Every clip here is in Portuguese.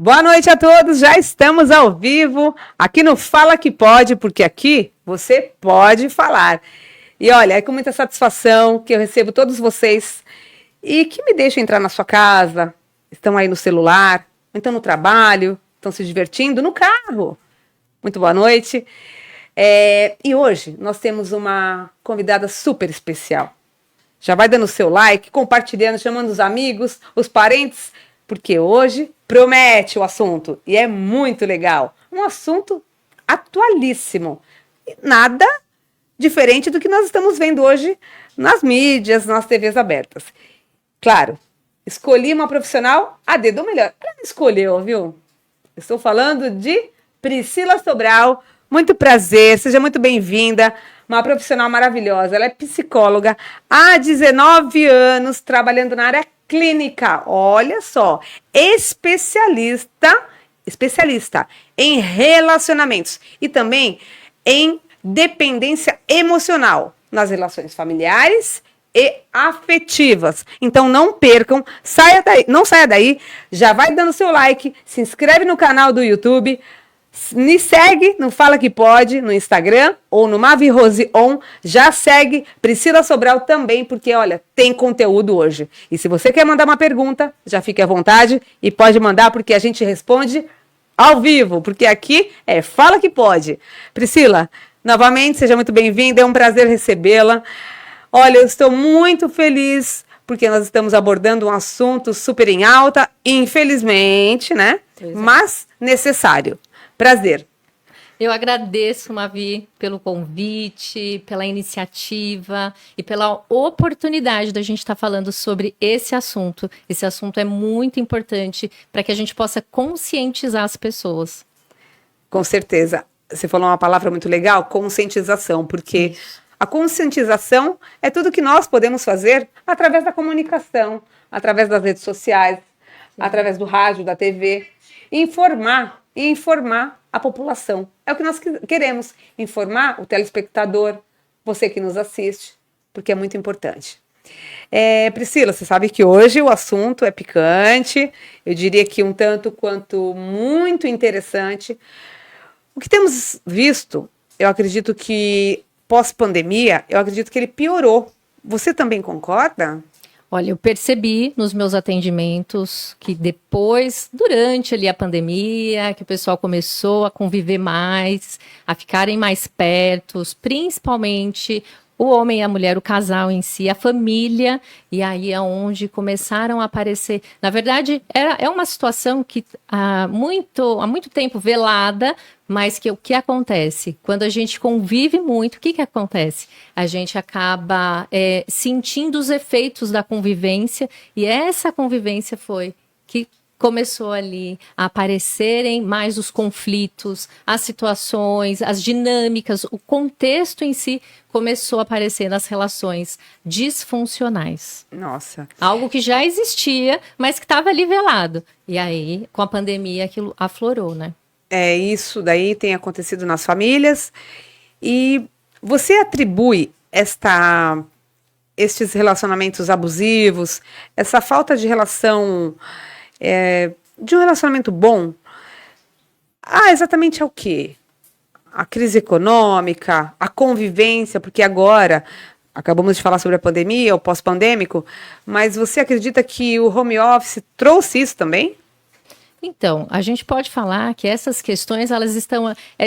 Boa noite a todos, já estamos ao vivo aqui no Fala Que Pode, porque aqui você pode falar. E olha, é com muita satisfação que eu recebo todos vocês e que me deixam entrar na sua casa, estão aí no celular, ou então no trabalho, estão se divertindo no carro. Muito boa noite. E hoje nós temos uma convidada super especial. Já vai dando o seu like, compartilhando, chamando os amigos, os parentes, porque hoje promete o assunto e é muito legal. Um assunto atualíssimo. Nada diferente do que nós estamos vendo hoje nas mídias, nas TVs abertas. Claro, escolhi uma profissional a dedo, ou melhor, ela me escolheu, viu? Estou falando de Priscila Sobral. Muito prazer, seja muito bem-vinda. Uma profissional maravilhosa. Ela é psicóloga há 19 anos, trabalhando na área clínica. Olha só, especialista em relacionamentos e também em dependência emocional nas relações familiares e afetivas. Então não percam, não saia daí, já vai dando seu like, se inscreve no canal do YouTube, me segue no Fala Que Pode, no Instagram ou no Mavi Rose On. Já segue Priscila Sobral também, porque olha, tem conteúdo hoje. E se você quer mandar uma pergunta, já fique à vontade e pode mandar, porque a gente responde ao vivo, porque aqui é Fala Que Pode. Priscila, novamente, seja muito bem-vinda, é um prazer recebê-la. Olha, eu estou muito feliz porque nós estamos abordando um assunto super em alta, infelizmente, né? Mas necessário. Prazer. Eu agradeço, Mavi, pelo convite, pela iniciativa e pela oportunidade da gente estar falando sobre esse assunto. Esse assunto é muito importante para que a gente possa conscientizar as pessoas. Com certeza. Você falou uma palavra muito legal, conscientização, porque a conscientização é tudo que nós podemos fazer através da comunicação, através das redes sociais, através do rádio, da TV, informar a população. É o que nós queremos, informar o telespectador, você que nos assiste, porque é muito importante. Priscila, você sabe que hoje o assunto é picante, eu diria que um tanto quanto muito interessante. O que temos visto, eu acredito que pós-pandemia, eu acredito que ele piorou. Você também concorda? Olha, eu percebi nos meus atendimentos que depois, durante ali a pandemia, que o pessoal começou a conviver mais, a ficarem mais perto, principalmente o homem e a mulher, o casal em si, a família, e aí é onde começaram a aparecer. Na verdade, é uma situação que há muito tempo velada, mas que o que acontece? Quando a gente convive muito, o que acontece? A gente acaba sentindo os efeitos da convivência, e essa convivência foi que começou ali a aparecerem mais os conflitos, as situações, as dinâmicas, o contexto em si começou a aparecer nas relações disfuncionais. Nossa. Algo que já existia, mas que estava ali velado. E aí, com a pandemia, aquilo aflorou, né? Isso daí tem acontecido nas famílias. E você atribui estes relacionamentos abusivos, essa falta de relação, de um relacionamento bom, exatamente ao quê? A crise econômica, a convivência, porque agora acabamos de falar sobre a pandemia, o pós-pandêmico, mas você acredita que o home office trouxe isso também? Então, a gente pode falar que essas questões, elas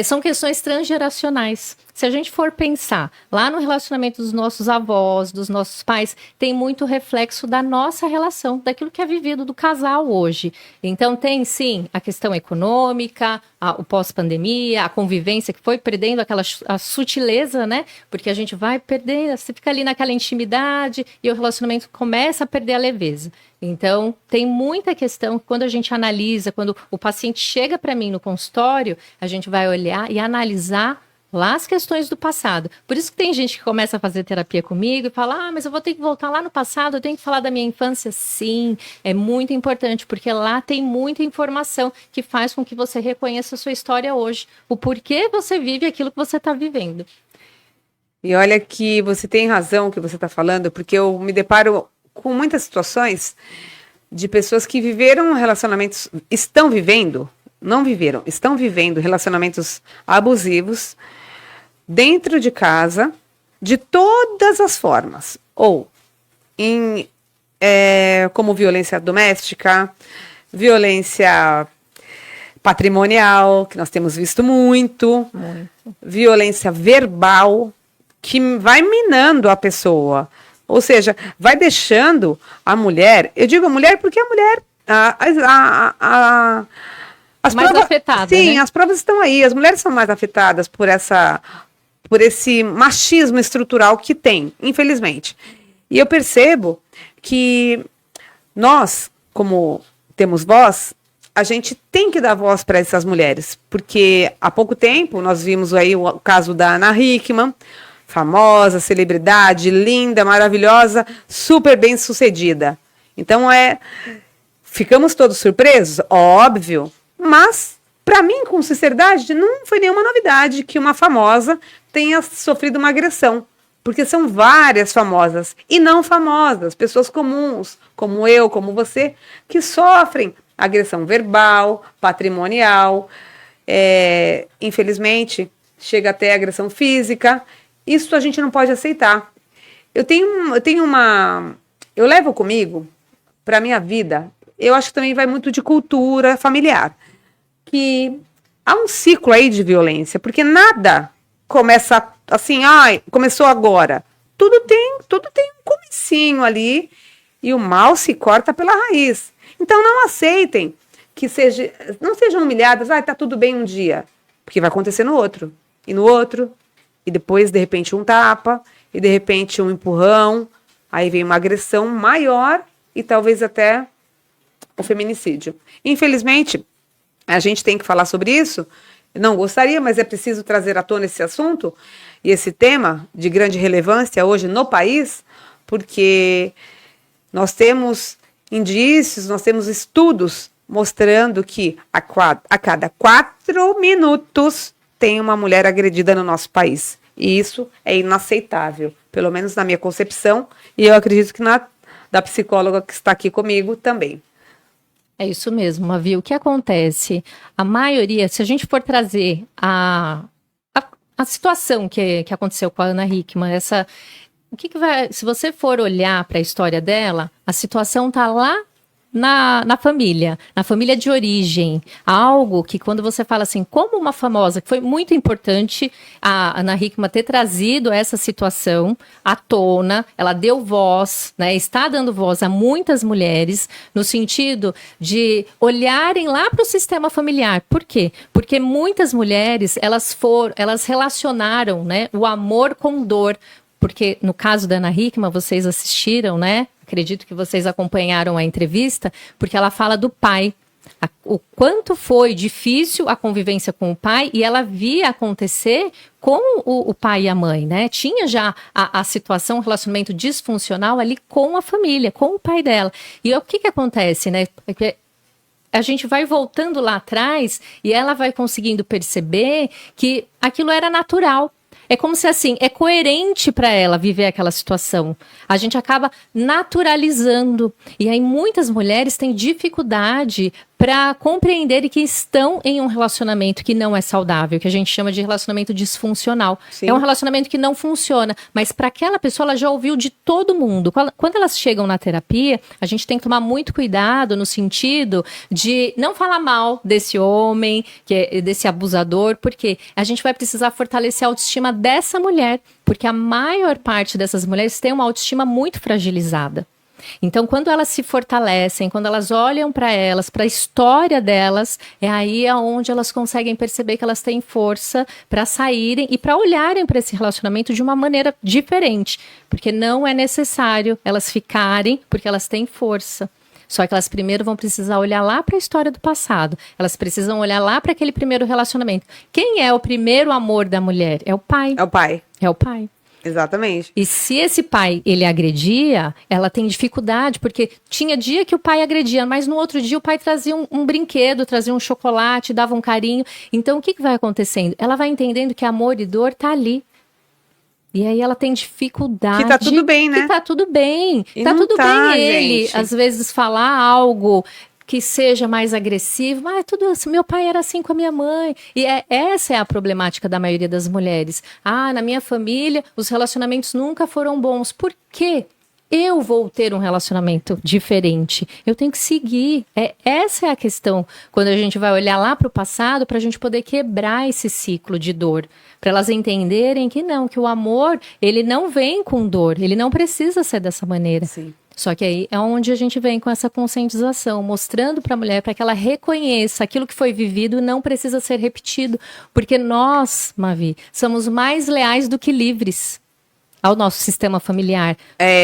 são questões transgeracionais. Se a gente for pensar lá no relacionamento dos nossos avós, dos nossos pais, tem muito reflexo da nossa relação, daquilo que é vivido do casal hoje. Então, tem sim a questão econômica, o pós-pandemia, a convivência que foi perdendo a sutileza, né? Porque a gente vai perdendo, você fica ali naquela intimidade e o relacionamento começa a perder a leveza. Então, tem muita questão que quando a gente analisa, quando o paciente chega para mim no consultório, a gente vai olhar e analisar lá as questões do passado. Por isso que tem gente que começa a fazer terapia comigo e fala, mas eu vou ter que voltar lá no passado, eu tenho que falar da minha infância. Sim, é muito importante, porque lá tem muita informação que faz com que você reconheça a sua história hoje, o porquê você vive aquilo que você está vivendo. E olha que você tem razão que você está falando, porque eu me deparo com muitas situações de pessoas que viveram relacionamentos, estão vivendo, não viveram, estão vivendo relacionamentos abusivos dentro de casa, de todas as formas, ou como violência doméstica, violência patrimonial, que nós temos visto muito, violência verbal, que vai minando a pessoa, ou seja, vai deixando a mulher, eu digo a mulher porque a mulher, as mais provas, afetada, sim, né? as provas estão aí, as mulheres são mais afetadas por esse machismo estrutural que tem, infelizmente. E eu percebo que nós, como temos voz, a gente tem que dar voz para essas mulheres, porque há pouco tempo nós vimos aí o caso da Ana Hickman, famosa, celebridade, linda, maravilhosa, super bem sucedida. Então ficamos todos surpresos, óbvio, mas para mim, com sinceridade, não foi nenhuma novidade que uma famosa tenha sofrido uma agressão, porque são várias famosas e não famosas, pessoas comuns, como eu, como você, que sofrem agressão verbal, patrimonial, infelizmente, chega até agressão física. Isso a gente não pode aceitar. Eu levo comigo para a minha vida, eu acho que também vai muito de cultura familiar, que há um ciclo aí de violência, porque nada começa assim, começou agora. Tudo tem um comecinho ali e o mal se corta pela raiz. Então não aceitem não sejam humilhadas, tá tudo bem um dia, porque vai acontecer no outro, e depois de repente um tapa, e de repente um empurrão, aí vem uma agressão maior e talvez até o feminicídio. Infelizmente, a gente tem que falar sobre isso. Eu não gostaria, mas é preciso trazer à tona esse assunto e esse tema de grande relevância hoje no país, porque nós temos indícios, nós temos estudos mostrando que a cada 4 minutos tem uma mulher agredida no nosso país. E isso é inaceitável, pelo menos na minha concepção, e eu acredito que da psicóloga que está aqui comigo também. É isso mesmo, Mavi. O que acontece? A maioria, se a gente for trazer a situação que aconteceu com a Ana Hickman, se você for olhar para a história dela, a situação está lá na família de origem. Algo que quando você fala assim, como uma famosa, que foi muito importante a Ana Hickman ter trazido essa situação à tona, ela deu voz, né, está dando voz a muitas mulheres, no sentido de olharem lá para o sistema familiar. Por quê? Porque muitas mulheres, elas relacionaram, né, o amor com dor. Porque no caso da Ana Hickman, vocês assistiram, né? Acredito que vocês acompanharam a entrevista, porque ela fala do pai. O quanto foi difícil a convivência com o pai, e ela via acontecer com o pai e a mãe, né? Tinha já a situação, o relacionamento disfuncional ali com a família, com o pai dela. E o que acontece, né? Porque a gente vai voltando lá atrás e ela vai conseguindo perceber que aquilo era natural. É como se, assim, é coerente para ela viver aquela situação. A gente acaba naturalizando. E aí muitas mulheres têm dificuldade para compreender que estão em um relacionamento que não é saudável, que a gente chama de relacionamento disfuncional. Sim. É um relacionamento que não funciona, mas para aquela pessoa ela já ouviu de todo mundo. Quando elas chegam na terapia, a gente tem que tomar muito cuidado no sentido de não falar mal desse homem, desse abusador, porque a gente vai precisar fortalecer a autoestima dessa mulher, porque a maior parte dessas mulheres tem uma autoestima muito fragilizada. Então, quando elas se fortalecem, quando elas olham para elas, para a história delas, é aí onde elas conseguem perceber que elas têm força para saírem e para olharem para esse relacionamento de uma maneira diferente, porque não é necessário elas ficarem, porque elas têm força. Só que elas primeiro vão precisar olhar lá para a história do passado. Elas precisam olhar lá para aquele primeiro relacionamento. Quem é o primeiro amor da mulher? É o pai. É o pai. É o pai. Exatamente. E se esse pai, ele agredia, ela tem dificuldade, porque tinha dia que o pai agredia, mas no outro dia o pai trazia um brinquedo, trazia um chocolate, dava um carinho. Então, o que vai acontecendo? Ela vai entendendo que amor e dor tá ali. E aí ela tem dificuldade. Que tá tudo bem, né? Que tá tudo bem. E Tá não tudo tá, bem ele, gente. às vezes, falar algo que seja mais agressivo. Mas tudo assim, meu pai era assim com a minha mãe. E essa é a problemática da maioria das mulheres. Ah, na minha família, os relacionamentos nunca foram bons. Por quê? Eu vou ter um relacionamento diferente. Eu tenho que seguir. Essa é a questão. Quando a gente vai olhar lá para o passado, para a gente poder quebrar esse ciclo de dor. Para elas entenderem que não, que o amor, ele não vem com dor. Ele não precisa ser dessa maneira. Sim. Só que aí é onde a gente vem com essa conscientização, mostrando para a mulher, para que ela reconheça aquilo que foi vivido não precisa ser repetido. Porque nós, Mavi, somos mais leais do que livres ao nosso sistema familiar.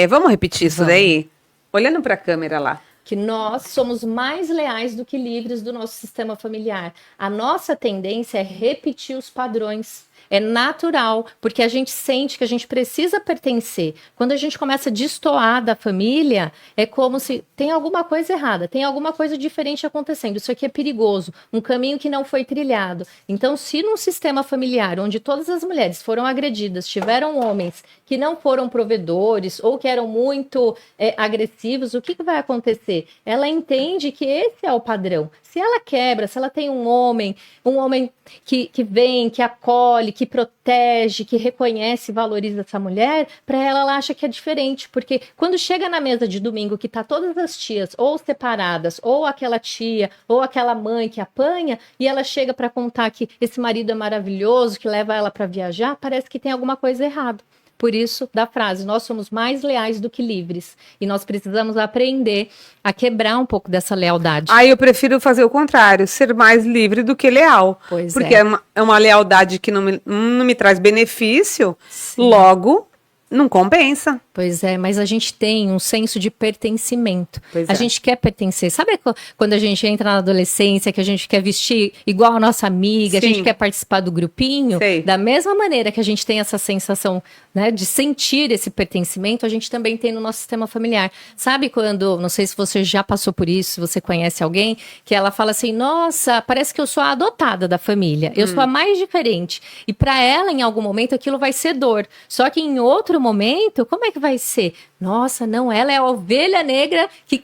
Vamos repetir isso Vamos. daí? Olhando para a câmera lá. Que nós somos mais leais do que livres do nosso sistema familiar. A nossa tendência é repetir os padrões. É natural, porque a gente sente que a gente precisa pertencer. Quando a gente começa a destoar da família, é como se tem alguma coisa errada, tem alguma coisa diferente acontecendo. Isso aqui é perigoso, um caminho que não foi trilhado. Então, se num sistema familiar onde todas as mulheres foram agredidas, tiveram homens que não foram provedores ou que eram muito agressivos, o que vai acontecer? Ela entende que esse é o padrão. Se ela quebra, se ela tem um homem que vem, que acolhe, que protege, que reconhece e valoriza essa mulher, para ela acha que é diferente, porque quando chega na mesa de domingo que tá todas as tias ou separadas, ou aquela tia, ou aquela mãe que apanha, e ela chega para contar que esse marido é maravilhoso, que leva ela para viajar, parece que tem alguma coisa errada. Por isso, da frase, nós somos mais leais do que livres. E nós precisamos aprender a quebrar um pouco dessa lealdade. Aí eu prefiro fazer o contrário, ser mais livre do que leal. Pois porque é. é uma lealdade que não me traz benefício, Sim. logo não compensa. Pois é, mas a gente tem um senso de pertencimento. Pois A é. gente quer pertencer. Sabe quando a gente entra na adolescência, que a gente quer vestir igual a nossa amiga, Sim. a gente quer participar do grupinho? Sei. Da mesma maneira que a gente tem essa sensação, né, de sentir esse pertencimento, a gente também tem no nosso sistema familiar. Sabe quando, não sei se você já passou por isso, se você conhece alguém, que ela fala assim, nossa, parece que eu sou a adotada da família, eu sou a mais diferente. E para ela, em algum momento, aquilo vai ser dor. Só que em outro momento, como é que vai ser? Nossa, não, ela é a ovelha negra que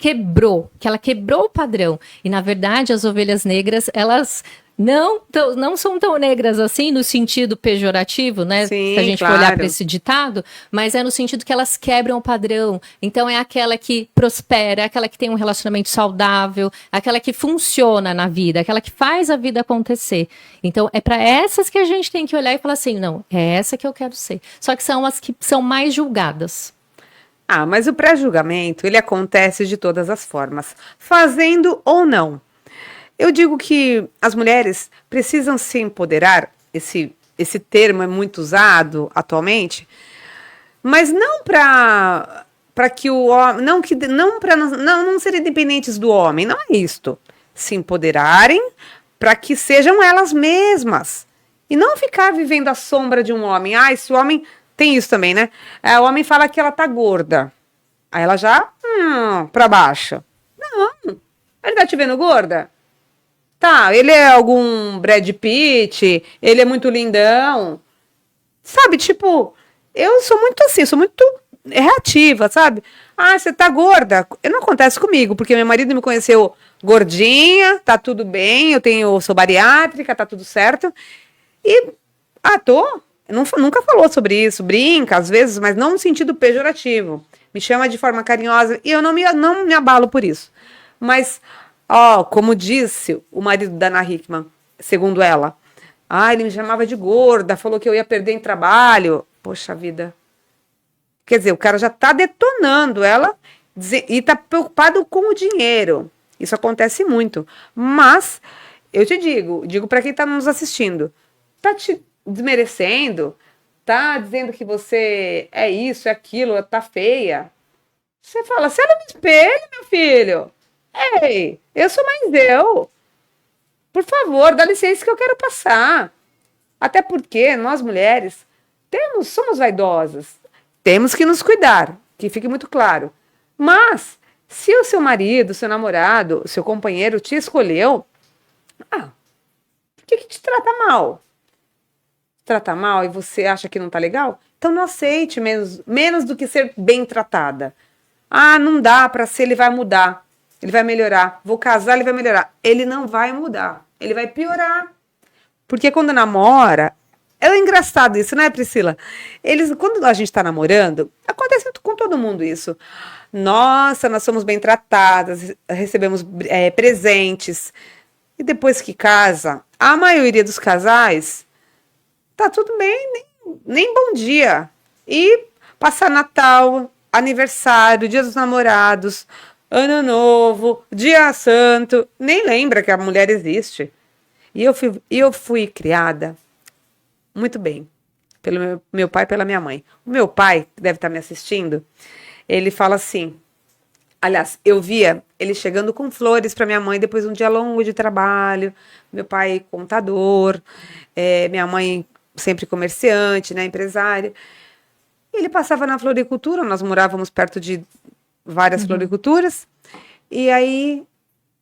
ela quebrou o padrão. E na verdade, as ovelhas negras, elas não são tão negras assim no sentido pejorativo, né? Sim, se a gente claro. for olhar para esse ditado, mas é no sentido que elas quebram o padrão. Então é aquela que prospera, é aquela que tem um relacionamento saudável, aquela que funciona na vida, aquela que faz a vida acontecer. Então é para essas que a gente tem que olhar e falar assim, não, é essa que eu quero ser. Só que são as que são mais julgadas. Ah, mas o pré-julgamento, ele acontece de todas as formas, fazendo ou não. Eu digo que as mulheres precisam se empoderar, esse termo é muito usado atualmente, mas não para que o homem, não para não serem dependentes do homem, não é isto. Se empoderarem para que sejam elas mesmas e não ficar vivendo à sombra de um homem. Ah, esse homem tem isso também, né? O homem fala que ela tá gorda, aí ela já para baixo. Não, ele tá te vendo gorda? Tá, ele é algum Brad Pitt, ele é muito lindão. Sabe, tipo, eu sou muito assim, sou muito reativa, sabe? Ah, você tá gorda. Não acontece comigo, porque meu marido me conheceu gordinha, tá tudo bem, sou bariátrica, tá tudo certo. E, nunca falou sobre isso, brinca às vezes, mas não no sentido pejorativo. Me chama de forma carinhosa e eu não me abalo por isso. Mas... como disse o marido da Ana Hickman, segundo ela. Ele me chamava de gorda, falou que eu ia perder em trabalho. Poxa vida. Quer dizer, o cara já tá detonando ela e tá preocupado com o dinheiro. Isso acontece muito. Mas, eu te digo para quem tá nos assistindo, tá te desmerecendo, tá dizendo que você é isso, é aquilo, tá feia. Você fala, você olha no espelho, meu filho. Ei, eu sou mais eu. Por favor, dá licença que eu quero passar. Até porque nós mulheres somos vaidosas. Temos que nos cuidar, que fique muito claro. Mas, se o seu marido, seu namorado, seu companheiro te escolheu, por que te trata mal? Trata mal e você acha que não tá legal? Então não aceite menos do que ser bem tratada. Ah, não dá para ser, ele vai mudar, ele vai melhorar. Vou casar, ele vai melhorar. Ele não vai mudar, ele vai piorar. Porque quando namora, é engraçado isso, né, Priscila? Quando a gente está namorando, acontece com todo mundo isso. Nossa, nós somos bem tratadas, recebemos presentes. E depois que casa, a maioria dos casais tá tudo bem, nem bom dia. E passar Natal, aniversário, Dia dos Namorados, Ano Novo, Dia Santo, nem lembra que a mulher existe. E eu fui criada muito bem pelo meu pai e pela minha mãe. O meu pai, que deve estar me assistindo, ele fala assim. Aliás, eu via ele chegando com flores para minha mãe depois de um dia longo de trabalho. Meu pai, contador, minha mãe, sempre comerciante, né, empresária. Ele passava na floricultura, nós morávamos perto de várias floriculturas. E aí,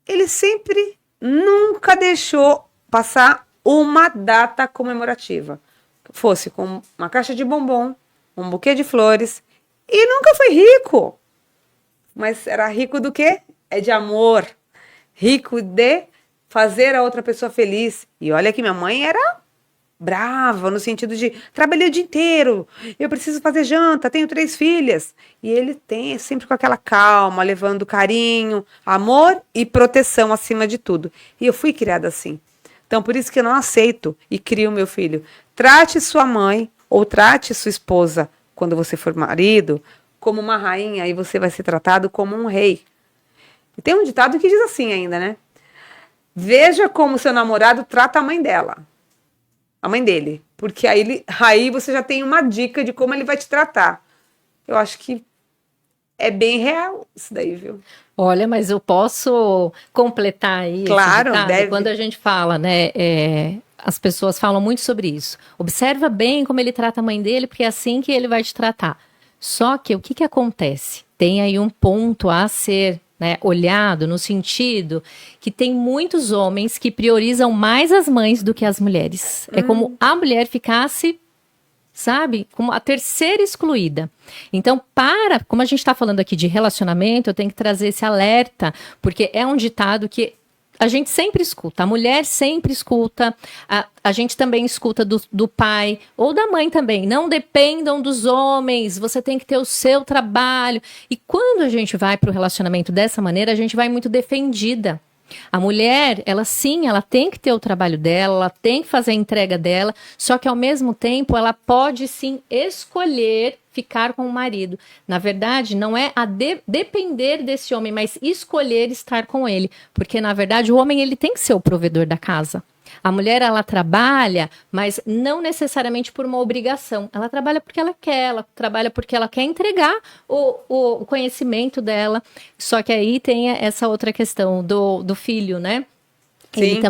ele sempre, nunca deixou passar uma data comemorativa. Fosse com uma caixa de bombom, um buquê de flores. E nunca foi rico. Mas era rico do quê? É de amor. Rico de fazer a outra pessoa feliz. E olha que minha mãe era brava, no sentido de trabalhei o dia inteiro, eu preciso fazer janta, tenho 3 filhas. E ele tem sempre com aquela calma, levando carinho, amor e proteção acima de tudo. E eu fui criada assim. Então, por isso que eu não aceito e crio meu filho. Trate sua mãe ou trate sua esposa, quando você for marido, como uma rainha, e você vai ser tratado como um rei. E tem um ditado que diz assim ainda, né? Veja como seu namorado trata a mãe dela. A mãe dele. Porque aí você já tem uma dica de como ele vai te tratar. Eu acho que é bem real isso daí, viu? Olha, mas eu posso completar aí. Claro, deve. Quando a gente fala, né? As pessoas falam muito sobre isso. Observa bem como ele trata a mãe dele, porque é assim que ele vai te tratar. Só que o que acontece? Tem aí um ponto a ser, né, olhado no sentido que tem muitos homens que priorizam mais as mães do que as mulheres. É como a mulher ficasse, sabe, como a terceira excluída. Então, como a gente está falando aqui de relacionamento, eu tenho que trazer esse alerta, porque é um ditado que a gente sempre escuta, a mulher sempre escuta, a gente também escuta do pai ou da mãe também. Não dependam dos homens, você tem que ter o seu trabalho. E quando a gente vai para o relacionamento dessa maneira, a gente vai muito defendida. A mulher, ela tem que ter o trabalho dela, ela tem que fazer a entrega dela, só que ao mesmo tempo ela pode sim escolher ficar com o marido. Na verdade, não é depender desse homem, mas escolher estar com ele, porque na verdade o homem ele tem que ser o provedor da casa. A mulher, ela trabalha, mas não necessariamente por uma obrigação. Ela trabalha porque ela quer, ela trabalha porque ela quer entregar o conhecimento dela. Só que aí tem essa outra questão do filho, né? Sim.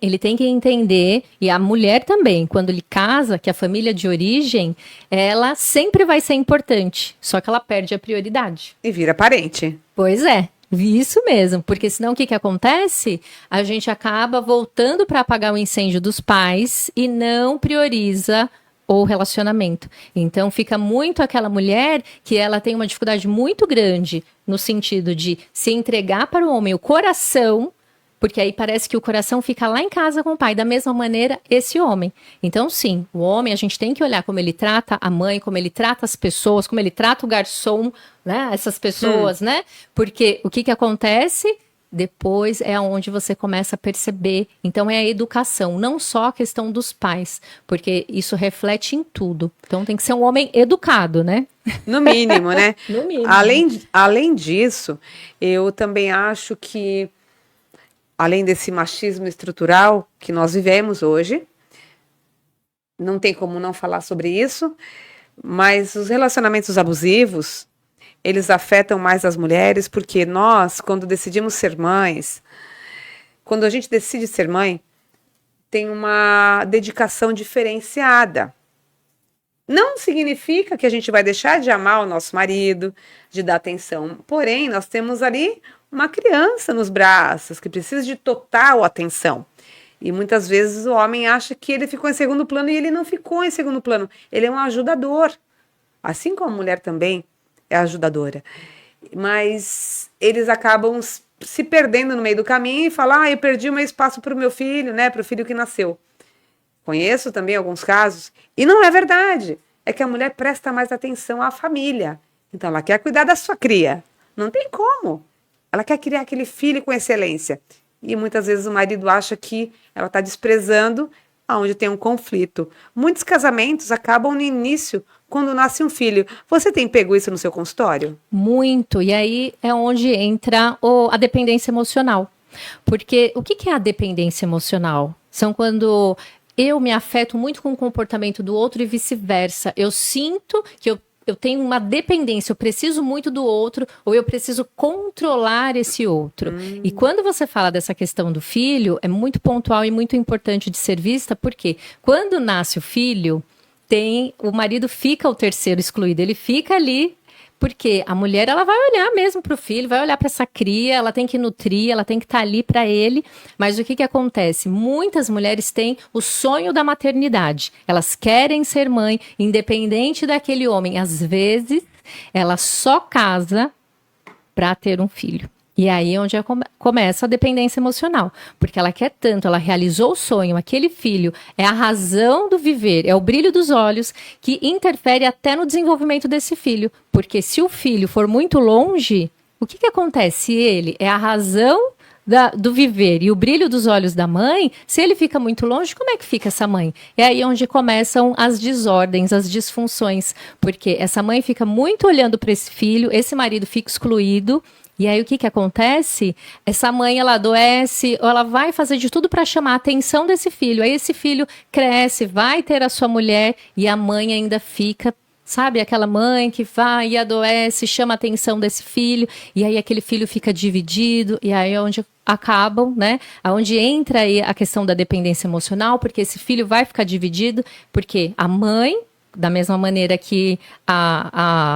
Ele tem que entender, e a mulher também, quando ele casa, que a família de origem, ela sempre vai ser importante, só que ela perde a prioridade. E vira parente. Pois é. Isso mesmo, porque senão o que acontece? A gente acaba voltando para apagar o incêndio dos pais e não prioriza o relacionamento. Então fica muito aquela mulher que ela tem uma dificuldade muito grande no sentido de se entregar para o homem o coração, porque aí parece que o coração fica lá em casa com o pai, da mesma maneira esse homem. Então sim, o homem a gente tem que olhar como ele trata a mãe, como ele trata as pessoas, como ele trata o garçom, né? Essas pessoas, né? Porque o que acontece? Depois é onde você começa a perceber. Então é a educação, não só a questão dos pais, porque isso reflete em tudo. Então tem que ser um homem educado, né? No mínimo, né? No mínimo. Além disso, eu também acho que além desse machismo estrutural que nós vivemos hoje, não tem como não falar sobre isso, mas os relacionamentos abusivos, eles afetam mais as mulheres, porque nós, quando decidimos ser mães, quando a gente decide ser mãe, tem uma dedicação diferenciada. Não significa que a gente vai deixar de amar o nosso marido, de dar atenção, porém, nós temos ali uma criança nos braços, que precisa de total atenção. E muitas vezes o homem acha que ele ficou em segundo plano e ele não ficou em segundo plano. Ele é um ajudador. assim como a mulher também é ajudadora. Mas eles acabam se perdendo no meio do caminho e falam, eu perdi o meu espaço para o meu filho, né, para o filho que nasceu. Conheço também alguns casos, e não é verdade. É que a mulher presta mais atenção à família. Então, ela quer cuidar da sua cria. Não tem como. Ela quer criar aquele filho com excelência. E muitas vezes o marido acha que ela está desprezando aonde tem um conflito. Muitos casamentos acabam no início, quando nasce um filho. Você tem pego isso no seu consultório? Muito. E aí é onde entra a dependência emocional. Porque o que é a dependência emocional? São quando eu me afeto muito com o comportamento do outro e vice-versa. Eu sinto que eu tenho uma dependência, eu preciso muito do outro, ou eu preciso controlar esse outro. E quando você fala dessa questão do filho, é muito pontual e muito importante de ser vista, porque quando nasce o filho, o marido fica o terceiro excluído, ele fica ali, porque a mulher ela vai olhar mesmo para o filho, vai olhar para essa cria, ela tem que nutrir, ela tem que estar ali para ele. Mas o que acontece? Muitas mulheres têm o sonho da maternidade. Elas querem ser mãe, independente daquele homem. Às vezes, ela só casa para ter um filho. E aí é onde começa a dependência emocional, porque ela quer tanto, ela realizou o sonho, aquele filho é a razão do viver, é o brilho dos olhos que interfere até no desenvolvimento desse filho, porque se o filho for muito longe, o que acontece? Se ele é a razão do viver e o brilho dos olhos da mãe, se ele fica muito longe, como é que fica essa mãe? É aí onde começam as desordens, as disfunções, porque essa mãe fica muito olhando para esse filho, esse marido fica excluído. E aí o que acontece? Essa mãe, ela adoece, ou ela vai fazer de tudo para chamar a atenção desse filho. Aí esse filho cresce, vai ter a sua mulher e a mãe ainda fica, sabe? Aquela mãe que vai e adoece, chama a atenção desse filho. E aí aquele filho fica dividido. E aí é onde acabam, né? Onde entra aí a questão da dependência emocional, porque esse filho vai ficar dividido, porque a mãe, da mesma maneira que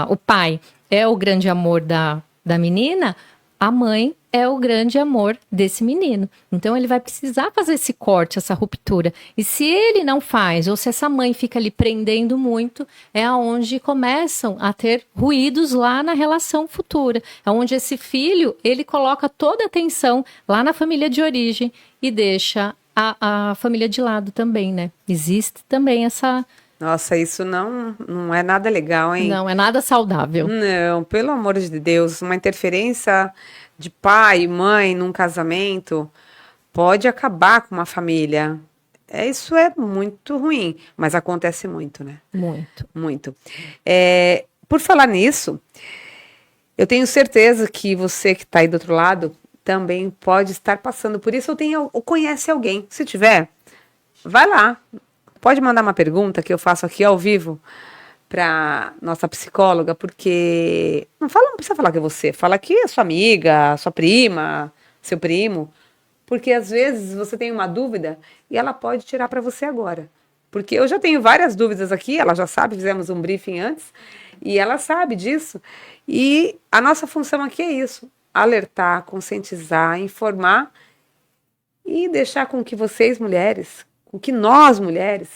o pai é o grande amor da menina, a mãe é o grande amor desse menino. Então, ele vai precisar fazer esse corte, essa ruptura. E se ele não faz, ou se essa mãe fica ali prendendo muito, é aonde começam a ter ruídos lá na relação futura. É onde esse filho, ele coloca toda a atenção lá na família de origem e deixa a família de lado também, né? Existe também essa... Nossa, isso não é nada legal, hein? Não, é nada saudável. Não, pelo amor de Deus, uma interferência de pai e mãe num casamento pode acabar com uma família. Isso é muito ruim, mas acontece muito, né? Muito. Muito. Por falar nisso, eu tenho certeza que você que está aí do outro lado também pode estar passando por isso ou conhece alguém. Se tiver, vai lá. Pode mandar uma pergunta que eu faço aqui ao vivo para nossa psicóloga, porque não precisa falar que é você, fala que é sua amiga, sua prima, seu primo, porque às vezes você tem uma dúvida e ela pode tirar para você agora. Porque eu já tenho várias dúvidas aqui, ela já sabe, fizemos um briefing antes, e ela sabe disso. E a nossa função aqui é isso, alertar, conscientizar, informar e deixar com que vocês, mulheres, com que nós, mulheres,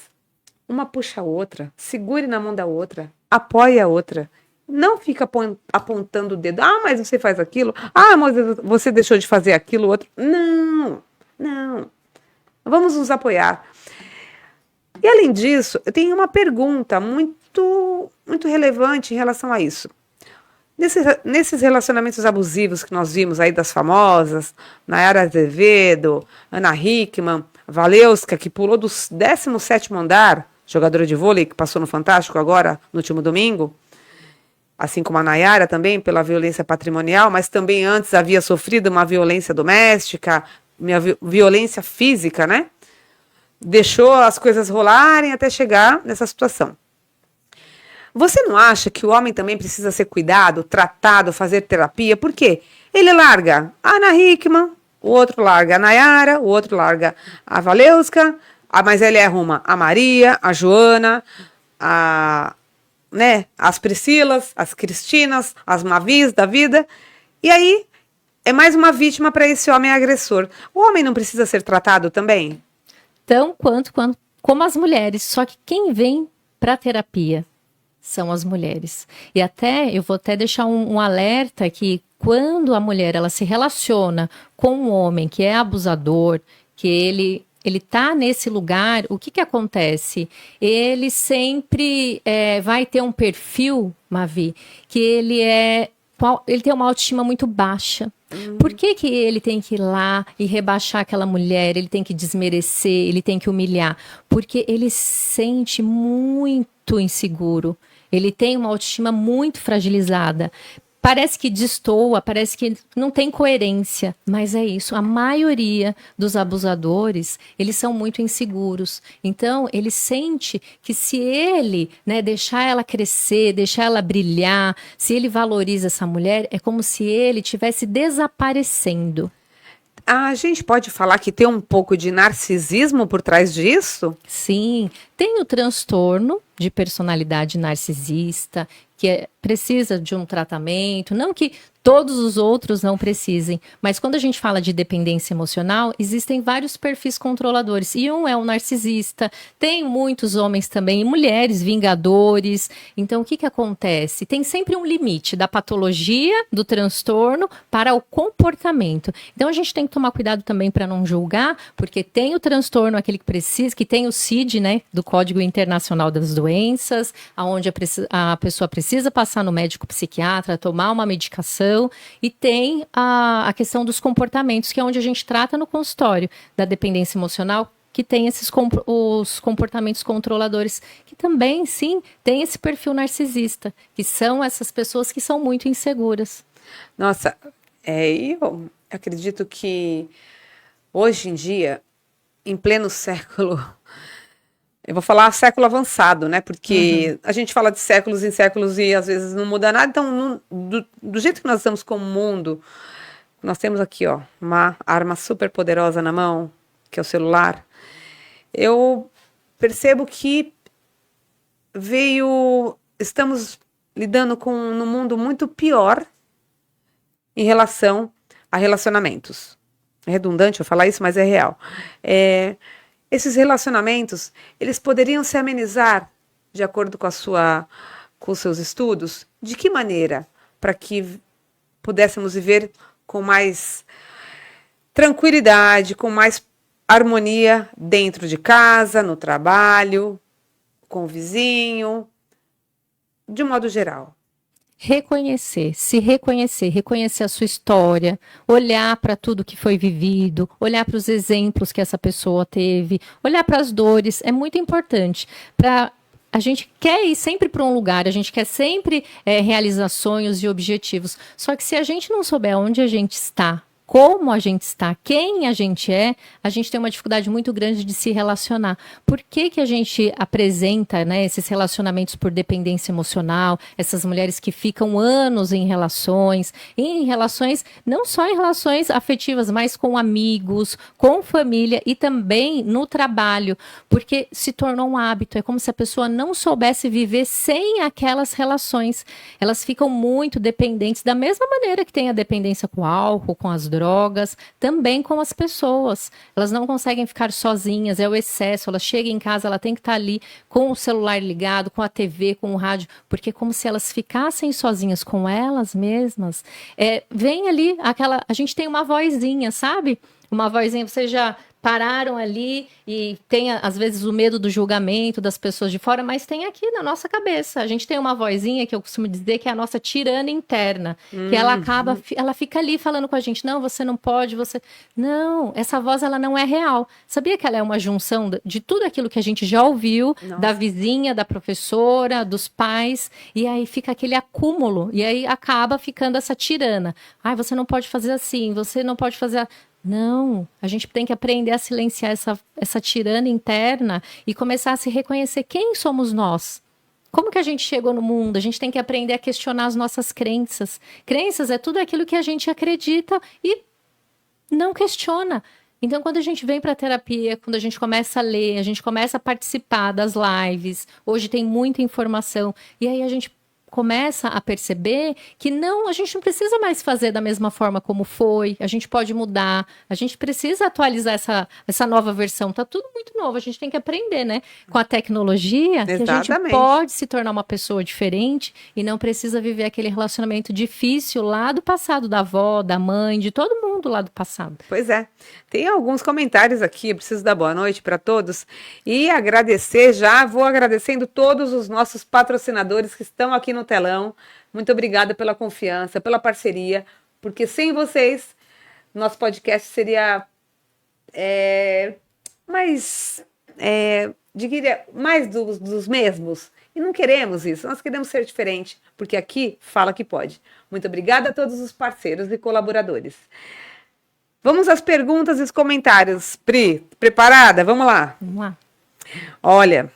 uma puxa a outra, segure na mão da outra, apoie a outra. Não fica apontando o dedo. Ah, mas você faz aquilo. Ah, mas você deixou de fazer aquilo, outro. Não. Vamos nos apoiar. E além disso, eu tenho uma pergunta muito, muito relevante em relação a isso. Nesses relacionamentos abusivos que nós vimos aí das famosas, Nayara Azevedo, Ana Hickman, Valeuska, que pulou do 17º andar, jogadora de vôlei que passou no Fantástico agora, no último domingo, assim como a Nayara também, pela violência patrimonial, mas também antes havia sofrido uma violência doméstica, uma violência física, né? Deixou as coisas rolarem até chegar nessa situação. Você não acha que o homem também precisa ser cuidado, tratado, fazer terapia? Por quê? Ele larga a Ana Hickman, o outro larga a Nayara, o outro larga a Valeuska, mas ele arruma a Maria, a Joana, as Priscilas, as Cristinas, as Mavis da vida. E aí é mais uma vítima para esse homem agressor. O homem não precisa ser tratado também? Tão como as mulheres, só que quem vem para terapia São as mulheres. E eu vou até deixar um alerta que quando a mulher ela se relaciona com um homem que é abusador, que ele tá nesse lugar, o que que acontece? Ele sempre vai ter um perfil, Mavi, que ele tem uma autoestima muito baixa. Por que que ele tem que ir lá e rebaixar aquela mulher? Ele tem que desmerecer, ele tem que humilhar? Porque ele se sente muito inseguro. Ele tem uma autoestima muito fragilizada. Parece que destoa, parece que não tem coerência, mas é isso. A maioria dos abusadores, eles são muito inseguros. Então, ele sente que se ele, né, deixar ela crescer, deixar ela brilhar, se ele valoriza essa mulher, é como se ele estivesse desaparecendo. A gente pode falar que tem um pouco de narcisismo por trás disso? Sim, tem o transtorno de personalidade narcisista, que precisa de um tratamento, não que todos os outros não precisem, mas quando a gente fala de dependência emocional, existem vários perfis controladores, e um é o narcisista, tem muitos homens também, e mulheres vingadores. Então o que que acontece? Tem sempre um limite da patologia, do transtorno, para o comportamento. Então a gente tem que tomar cuidado também para não julgar, porque tem o transtorno, aquele que precisa, que tem o CID, né, do Código Internacional das Doenças, onde a pessoa precisa passar no médico psiquiatra, tomar uma medicação, e tem a questão dos comportamentos, que é onde a gente trata no consultório da dependência emocional, que tem os comportamentos controladores, que também, sim, tem esse perfil narcisista, que são essas pessoas que são muito inseguras. Nossa, eu acredito que hoje em dia, em pleno século, eu vou falar século avançado, né? Porque a gente fala de séculos em séculos e às vezes não muda nada. Então, do jeito que nós estamos com o mundo, nós temos aqui, ó, uma arma super poderosa na mão, que é o celular. Eu percebo que estamos lidando com um mundo muito pior em relação a relacionamentos. É redundante eu falar isso, mas é real. Esses relacionamentos, eles poderiam se amenizar, de acordo com os seus estudos? De que maneira? Para que pudéssemos viver com mais tranquilidade, com mais harmonia dentro de casa, no trabalho, com o vizinho, de um modo geral. Reconhecer a sua história, olhar para tudo que foi vivido, olhar para os exemplos que essa pessoa teve, olhar para as dores, é muito importante. A gente quer ir sempre para um lugar, a gente quer sempre realizar sonhos e objetivos. Só que se a gente não souber onde a gente está, como a gente está, quem a gente tem uma dificuldade muito grande de se relacionar. Por que que a gente apresenta, né, esses relacionamentos por dependência emocional, essas mulheres que ficam anos em relações, não só em relações afetivas, mas com amigos, com família e também no trabalho, porque se tornou um hábito, é como se a pessoa não soubesse viver sem aquelas relações. Elas ficam muito dependentes, da mesma maneira que tem a dependência com o álcool, com as drogas, também com as pessoas. Elas não conseguem ficar sozinhas, é o excesso. Ela chega em casa, ela tem que estar ali com o celular ligado, com a TV, com o rádio, porque é como se elas ficassem sozinhas com elas mesmas. Vem ali a gente tem uma vozinha, sabe? Uma vozinha, vocês já pararam ali e tem, às vezes, o medo do julgamento das pessoas de fora, mas tem aqui na nossa cabeça. A gente tem uma vozinha que eu costumo dizer que é a nossa tirana interna, que ela fica ali falando com a gente, não, você não pode, Não, essa voz, ela não é real. Sabia que ela é uma junção de tudo aquilo que a gente já ouviu, da vizinha, da professora, dos pais, e aí fica aquele acúmulo, e aí acaba ficando essa tirana. Ai, você não pode fazer assim, você não pode fazer... Não, a gente tem que aprender a silenciar essa tirana interna e começar a se reconhecer quem somos nós. Como que a gente chegou no mundo? A gente tem que aprender a questionar as nossas crenças. Crenças é tudo aquilo que a gente acredita e não questiona. Então, quando a gente vem para a terapia, quando a gente começa a ler, a gente começa a participar das lives, hoje tem muita informação, e aí a gente começa a perceber que não, a gente não precisa mais fazer da mesma forma como foi, a gente pode mudar, a gente precisa atualizar essa nova versão, tá tudo muito novo, a gente tem que aprender, né? Com a tecnologia, que a gente Exatamente. pode se tornar uma pessoa diferente e não precisa viver aquele relacionamento difícil lá do passado, da avó, da mãe, de todo mundo lá do passado. Pois é. Tem alguns comentários aqui, eu preciso dar boa noite para todos e agradecer já, vou agradecendo todos os nossos patrocinadores que estão aqui no telão. Muito obrigada pela confiança, pela parceria, porque sem vocês, nosso podcast seria mais dos mesmos. E não queremos isso, nós queremos ser diferente, porque aqui fala que pode. Muito obrigada a todos os parceiros e colaboradores. Vamos às perguntas e os comentários. Pri, preparada? Vamos lá. Vamos lá. Olha,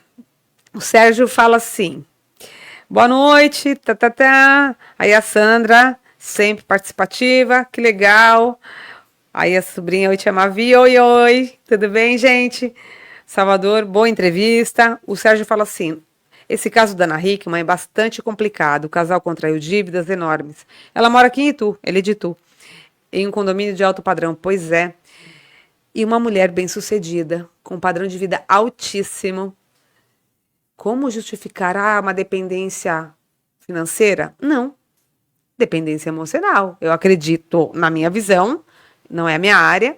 o Sérgio fala assim, boa noite, Aí a Sandra, sempre participativa, que legal. Aí a sobrinha, oi, te Mavi, oi, tudo bem, gente? Salvador, boa entrevista. O Sérgio fala assim, esse caso da Ana Hickman é bastante complicado, o casal contraiu dívidas enormes. Ela mora aqui em Itu, ele é de Itu, em um condomínio de alto padrão, pois é. E uma mulher bem-sucedida, com um padrão de vida altíssimo. Como justificar uma dependência financeira? Não. Dependência emocional. Eu acredito, na minha visão, não é a minha área.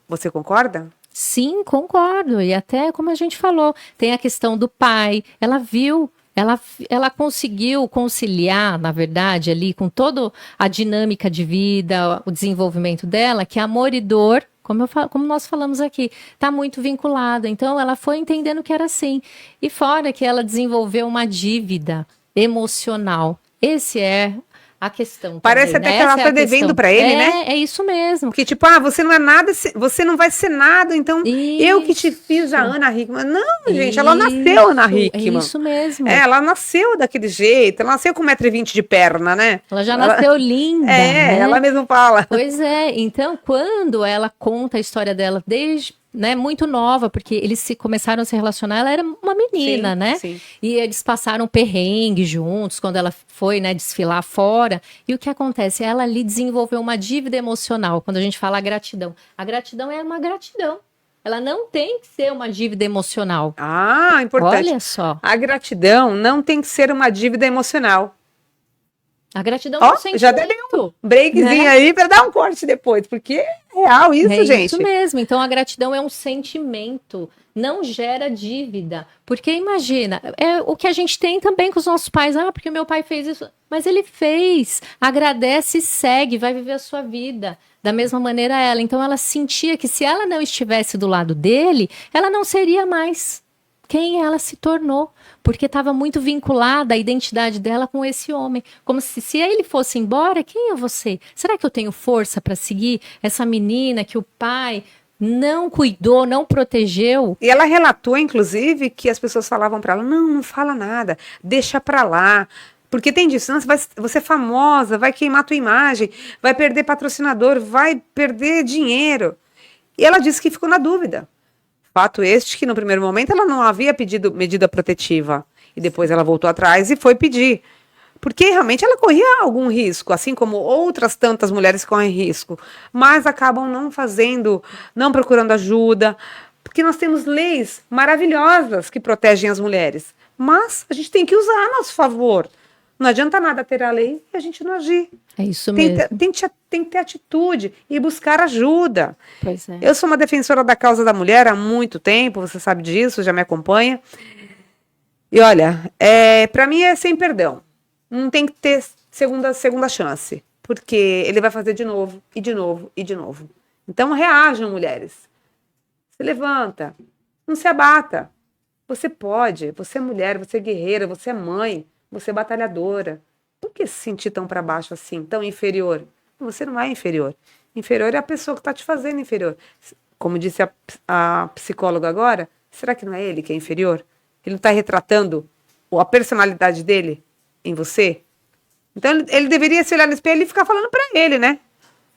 Você concorda? Sim, concordo. E até como a gente falou, tem a questão do pai. Ela viu, ela conseguiu conciliar, na verdade, ali com toda a dinâmica de vida, o desenvolvimento dela, que amor e dor, como nós falamos aqui, está muito vinculado. Então, ela foi entendendo que era assim. E fora que ela desenvolveu uma dívida emocional. Esse é a questão. Parece também, até né? que ela Essa é está a devendo questão. para ele, né? É isso mesmo. Porque, tipo, você não é nada, você não vai ser nada, então eu que te fiz a Ana Hickman. Não, gente, ela nasceu Ana Hickman. É isso mesmo. Ela nasceu daquele jeito, ela nasceu com 1,20 m de perna, né? Ela já nasceu linda. Né? Ela mesma fala. Pois é, então quando ela conta a história dela desde muito nova, porque eles começaram a se relacionar, ela era uma menina, Sim, né? sim. E eles passaram perrengue juntos, quando ela foi, né, desfilar fora. E o que acontece? Ela ali desenvolveu uma dívida emocional, quando a gente fala gratidão. A gratidão é uma gratidão. Ela não tem que ser uma dívida emocional. Ah, importante. Olha só. A gratidão não tem que ser uma dívida emocional. A gratidão é um sentimento. Já dei um breakzinho aí para dar um corte depois, porque é real isso, gente. É isso mesmo. Então, a gratidão é um sentimento, não gera dívida. Porque, imagina, é o que a gente tem também com os nossos pais. Ah, porque o meu pai fez isso. Mas ele fez. Agradece e segue, vai viver a sua vida. Da mesma maneira ela. Então, ela sentia que se ela não estivesse do lado dele, ela não seria mais quem ela se tornou, porque estava muito vinculada a identidade dela com esse homem, como se ele fosse embora, quem é você? Será que eu tenho força para seguir essa menina que o pai não cuidou, não protegeu? E ela relatou, inclusive, que as pessoas falavam para ela, não fala nada, deixa para lá, porque tem disso, não, você é famosa, vai queimar tua imagem, vai perder patrocinador, vai perder dinheiro. E ela disse que ficou na dúvida. Fato este que no primeiro momento ela não havia pedido medida protetiva e depois ela voltou atrás e foi pedir, porque realmente ela corria algum risco, assim como outras tantas mulheres correm risco, mas acabam não fazendo, não procurando ajuda, porque nós temos leis maravilhosas que protegem as mulheres, mas a gente tem que usar a nosso favor. Não adianta nada ter a lei e a gente não agir. É isso mesmo. Tem que ter atitude e buscar ajuda. Pois é. Eu sou uma defensora da causa da mulher há muito tempo, você sabe disso, já me acompanha. E olha, para mim é sem perdão. Não tem que ter segunda chance, porque ele vai fazer de novo, e de novo, e de novo. Então reajam, mulheres. Se levanta, não se abata. Você pode, você é mulher, você é guerreira, você é mãe. Você é batalhadora. Por que se sentir tão para baixo assim, tão inferior? Você não é inferior. Inferior é a pessoa que está te fazendo inferior. Como disse a psicóloga agora, será que não é ele que é inferior? Ele não está retratando a personalidade dele em você? Então ele deveria se olhar no espelho e ficar falando para ele, né?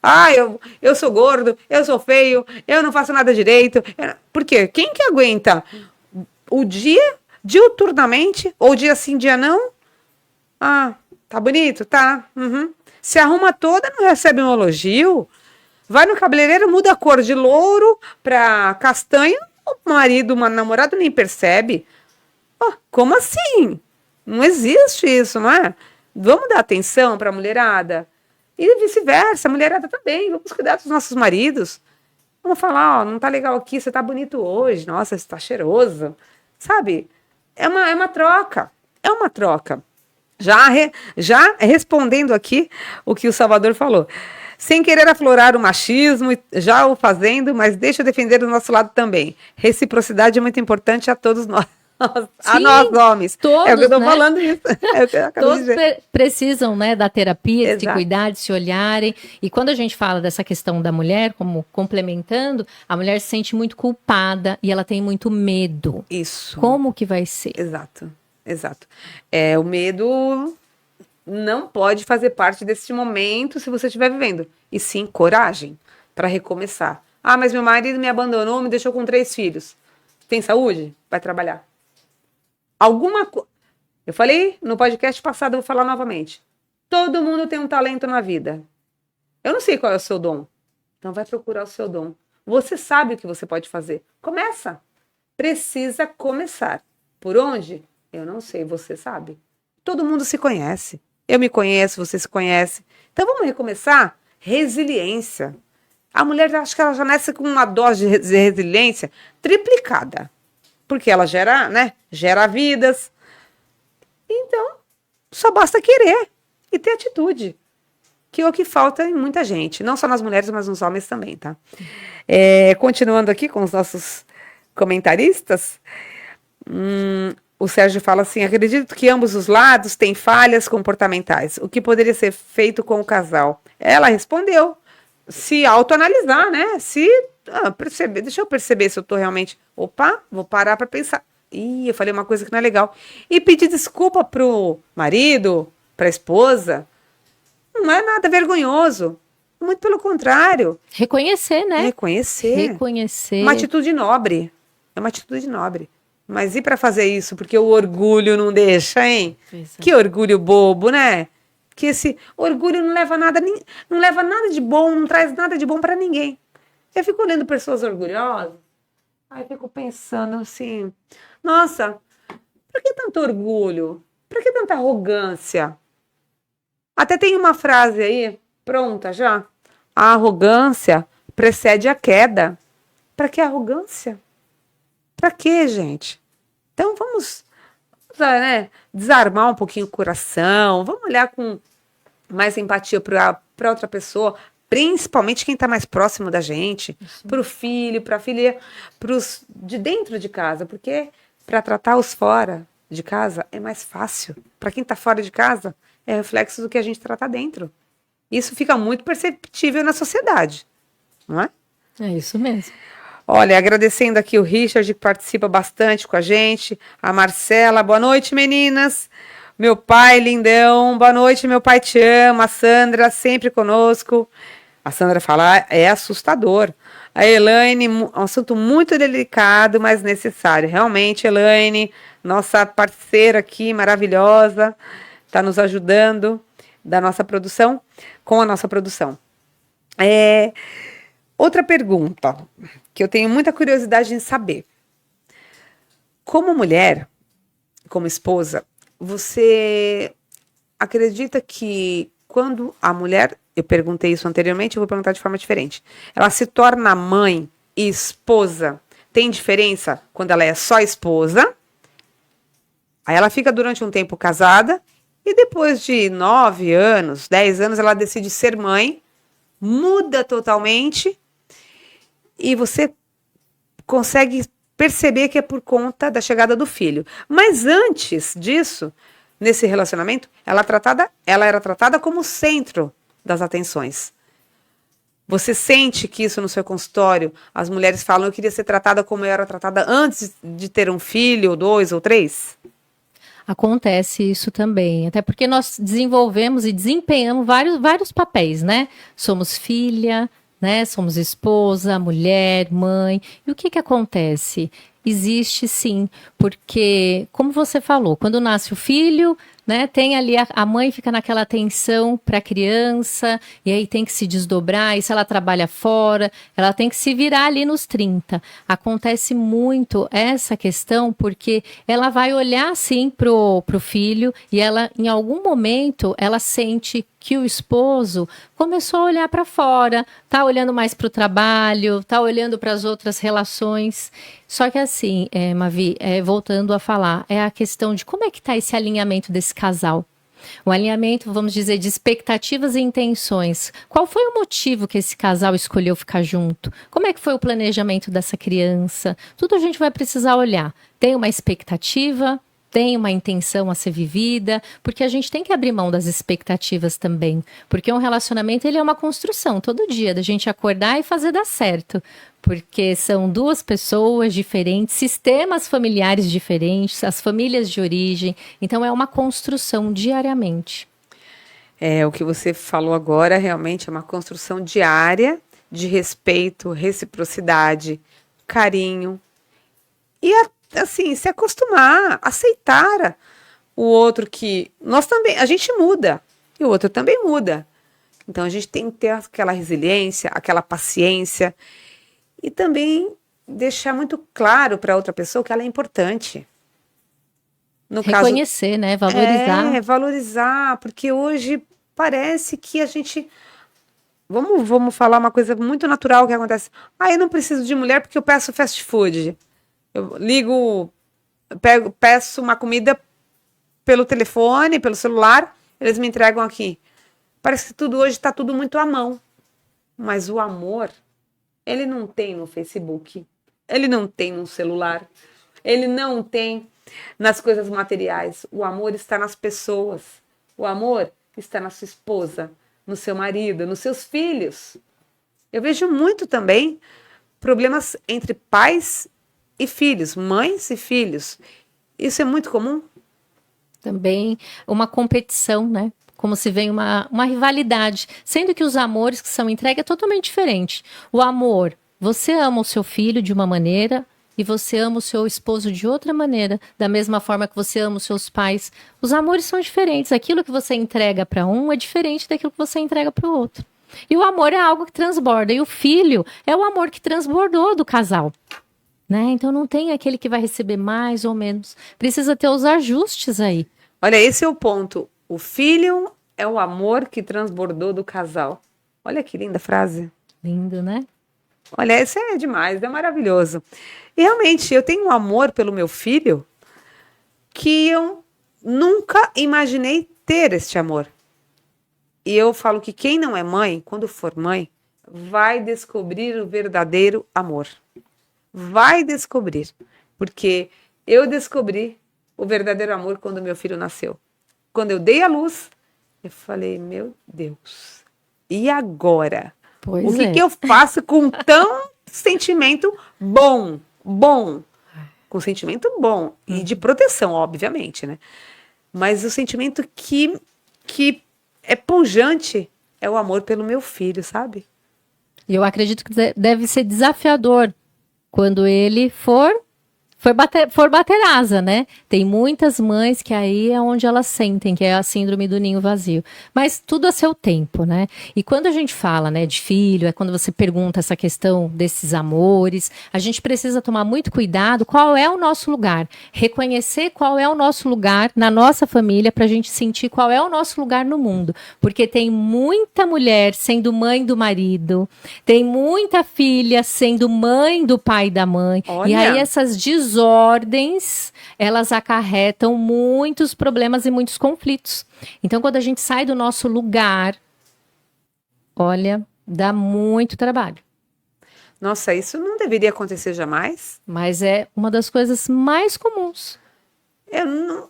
Ah, eu sou gordo, eu sou feio, eu não faço nada direito. Por quê? Quem que aguenta o dia diuturnamente, ou dia sim, dia não? Ah, Tá bonito? Tá. Uhum. Se arruma toda, não recebe um elogio. Vai no cabeleireiro, muda a cor de louro para castanho, o marido, uma namorada nem percebe. Oh, como assim? Não existe isso, não é? Vamos dar atenção para a mulherada. E vice-versa, a mulherada também. Vamos cuidar dos nossos maridos. Vamos falar, ó, não tá legal aqui, você tá bonito hoje. Nossa, você tá cheiroso. Sabe? É uma troca. É uma troca. Já respondendo aqui o que o Salvador falou. Sem querer aflorar o machismo, já o fazendo, mas deixa eu defender o nosso lado também. Reciprocidade é muito importante a todos nós. A nós homens. Todos, é o que eu estou né? falando isso. É o que eu acabo de Todos dizer. precisam, né, da terapia, de se Exato. cuidar, de se olharem. E quando a gente fala dessa questão da mulher, como complementando, a mulher se sente muito culpada e ela tem muito medo. Isso. Como que vai ser? Exato. Exato. O medo não pode fazer parte desse momento se você estiver vivendo. E sim, coragem para recomeçar. Ah, mas meu marido me abandonou, me deixou com 3 filhos. Tem saúde? Vai trabalhar. Eu falei no podcast passado, eu vou falar novamente. Todo mundo tem um talento na vida. Eu não sei qual é o seu dom. Então vai procurar o seu dom. Você sabe o que você pode fazer. Começa. Precisa começar. Por onde? Eu não sei, você sabe. Todo mundo se conhece. Eu me conheço, você se conhece. Então vamos recomeçar? Resiliência. A mulher, acho que ela já nasce com uma dose de resiliência triplicada. Porque ela gera, né? Gera vidas. Então, só basta querer e ter atitude. Que é o que falta em muita gente. Não só nas mulheres, mas nos homens também, tá? Continuando aqui com os nossos comentaristas. O Sérgio fala assim, acredito que ambos os lados têm falhas comportamentais. O que poderia ser feito com o casal? Ela respondeu. Se autoanalisar, né? Perceber, deixa eu perceber se eu tô realmente... Opa, vou parar para pensar. Ih, eu falei uma coisa que não é legal. E pedir desculpa pro marido, pra esposa. Não é nada vergonhoso. Muito pelo contrário. Reconhecer, né? Reconhecer. Reconhecer. Uma atitude nobre. É uma atitude nobre. Mas e para fazer isso? Porque o orgulho não deixa, hein? Exato. Que orgulho bobo, né? Que esse orgulho não leva nada de bom, não traz nada de bom para ninguém. Eu fico olhando pessoas orgulhosas, aí eu fico pensando assim, nossa, por que tanto orgulho? Por que tanta arrogância? Até tem uma frase aí, pronta já. A arrogância precede a queda. Para que arrogância? Para quê, gente? Então vamos, né, desarmar um pouquinho o coração, vamos olhar com mais empatia para outra pessoa, principalmente quem está mais próximo da gente, para o filho, para a filha, para os de dentro de casa, porque para tratar os fora de casa é mais fácil. Para quem está fora de casa, é reflexo do que a gente trata dentro. Isso fica muito perceptível na sociedade, não é? É isso mesmo. Olha, agradecendo aqui o Richard, que participa bastante com a gente, a Marcela, boa noite, meninas. Meu pai, lindão, boa noite, meu pai te ama, a Sandra, sempre conosco. A Sandra fala, é assustador. A Elaine, um assunto muito delicado, mas necessário. Realmente, Elaine, nossa parceira aqui, maravilhosa, está nos ajudando da nossa produção, com a nossa produção. Outra pergunta, que eu tenho muita curiosidade em saber. Como mulher, como esposa, você acredita que quando a mulher, eu perguntei isso anteriormente, eu vou perguntar de forma diferente, ela se torna mãe e esposa, tem diferença quando ela é só esposa? Aí ela fica durante um tempo casada e depois de 9 anos, 10 anos, ela decide ser mãe, muda totalmente e você consegue perceber que é por conta da chegada do filho. Mas antes disso, nesse relacionamento, ela era tratada como o centro das atenções. Você sente que isso no seu consultório, as mulheres falam, eu queria ser tratada como eu era tratada antes de ter um filho, ou 2 ou 3? Acontece isso também, até porque nós desenvolvemos e desempenhamos vários papéis, né? Somos filha, né? Somos esposa, mulher, mãe. E o que acontece? Existe sim, porque, como você falou, quando nasce o filho, né? Tem ali a mãe fica naquela tensão para a criança, e aí tem que se desdobrar, e se ela trabalha fora, ela tem que se virar ali nos 30. Acontece muito essa questão porque ela vai olhar assim pro filho e ela, em algum momento, ela sente que o esposo começou a olhar para fora, tá olhando mais para o trabalho, tá olhando para as outras relações. Só que assim, Mavi, voltando a falar, é a questão de como é que está esse alinhamento desse casal. O alinhamento, vamos dizer, de expectativas e intenções. Qual foi o motivo que esse casal escolheu ficar junto? Como é que foi o planejamento dessa criança? Tudo a gente vai precisar olhar. Tem uma expectativa? Tem uma intenção a ser vivida, porque a gente tem que abrir mão das expectativas também, porque um relacionamento ele é uma construção todo dia, da gente acordar e fazer dar certo, porque são duas pessoas diferentes, sistemas familiares diferentes, as famílias de origem, então é uma construção diariamente. O que você falou agora realmente é uma construção diária de respeito, reciprocidade, carinho e assim, se acostumar, aceitar o outro que nós também, a gente muda e o outro também muda. Então a gente tem que ter aquela resiliência, aquela paciência e também deixar muito claro para outra pessoa que ela é importante. No Reconhecer, né? Valorizar. Valorizar, porque hoje parece que a gente... Vamos falar uma coisa muito natural que acontece. Eu não preciso de mulher porque eu peço fast food. Eu ligo, peço uma comida pelo telefone, pelo celular, eles me entregam aqui. Parece que tudo hoje está tudo muito à mão. Mas o amor, ele não tem no Facebook, ele não tem no celular, ele não tem nas coisas materiais. O amor está nas pessoas. O amor está na sua esposa, no seu marido, nos seus filhos. Eu vejo muito também problemas entre pais e filhos, mães e filhos. Isso é muito comum? Também uma competição, né? Como se vem uma rivalidade. Sendo que os amores que são entregues é totalmente diferente. O amor, você ama o seu filho de uma maneira e você ama o seu esposo de outra maneira. Da mesma forma que você ama os seus pais. Os amores são diferentes. Aquilo que você entrega para um é diferente daquilo que você entrega para o outro. E o amor é algo que transborda. E o filho é o amor que transbordou do casal. Né? Então não tem aquele que vai receber mais ou menos. Precisa ter os ajustes aí. Olha, esse é o ponto. O filho é o amor que transbordou do casal. Olha que linda frase. Lindo, né? Olha, isso é demais, é maravilhoso. E realmente, eu tenho um amor pelo meu filho que eu nunca imaginei ter este amor. E eu falo que quem não é mãe, quando for mãe, vai descobrir o verdadeiro amor. Vai descobrir, porque eu descobri o verdadeiro amor quando meu filho nasceu. Quando eu dei a luz, eu falei, meu Deus, e agora? O que eu faço com tão sentimento bom, com sentimento bom, e de proteção, obviamente, né? Mas o sentimento que é pujante é o amor pelo meu filho, sabe? E eu acredito que deve ser desafiador quando ele for bater asa, né? Tem muitas mães que aí é onde elas sentem, que é a síndrome do ninho vazio. Mas tudo a seu tempo, né? E quando a gente fala, né, de filho, é quando você pergunta essa questão desses amores, a gente precisa tomar muito cuidado qual é o nosso lugar. Reconhecer qual é o nosso lugar na nossa família para a gente sentir qual é o nosso lugar no mundo. Porque tem muita mulher sendo mãe do marido, tem muita filha sendo mãe do pai e da mãe. Olha. E aí essas desordens, elas acarretam muitos problemas e muitos conflitos. Então, quando a gente sai do nosso lugar, olha, dá muito trabalho. Nossa, isso não deveria acontecer jamais. Mas é uma das coisas mais comuns.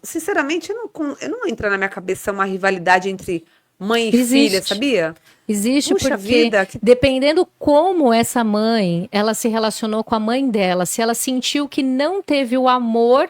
Sinceramente, eu não entra na minha cabeça uma rivalidade entre mãe e filha, sabia? Existe. Puxa porque vida, dependendo como essa mãe, ela se relacionou com a mãe dela, se ela sentiu que não teve o amor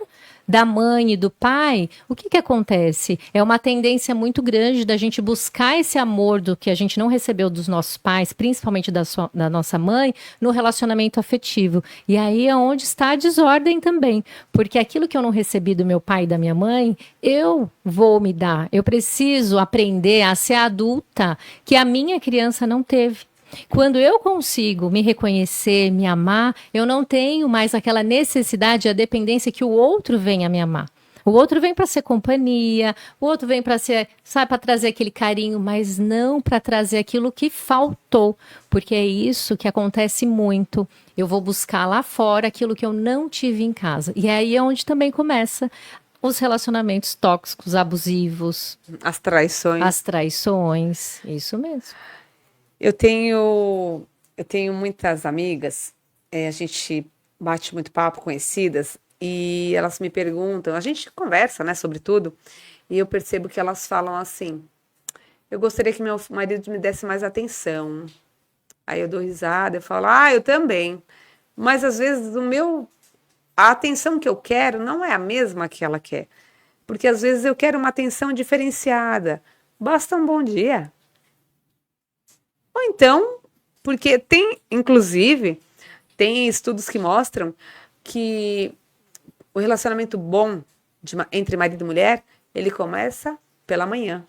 da mãe e do pai, o que acontece? É uma tendência muito grande da gente buscar esse amor do que a gente não recebeu dos nossos pais, principalmente da nossa mãe, no relacionamento afetivo. E aí é onde está a desordem também, porque aquilo que eu não recebi do meu pai e da minha mãe, eu vou me dar. Eu preciso aprender a ser adulta que a minha criança não teve. Quando eu consigo me reconhecer, me amar, eu não tenho mais aquela necessidade, a dependência que o outro venha me amar. O outro vem para ser companhia, o outro vem para ser, sabe, para trazer aquele carinho, mas não para trazer aquilo que faltou, porque é isso que acontece muito. Eu vou buscar lá fora aquilo que eu não tive em casa. E aí é onde também começa os relacionamentos tóxicos, abusivos, As traições. as traições, isso mesmo. Eu tenho muitas amigas, a gente bate muito papo, conhecidas, e elas me perguntam, a gente conversa, né, sobre tudo, e eu percebo que elas falam assim, eu gostaria que meu marido me desse mais atenção. Aí eu dou risada, eu falo, eu também. Mas às vezes a atenção que eu quero não é a mesma que ela quer. Porque às vezes eu quero uma atenção diferenciada. Basta um bom dia. Ou então, porque inclusive, tem estudos que mostram que o relacionamento bom entre marido e mulher, ele começa pela manhã.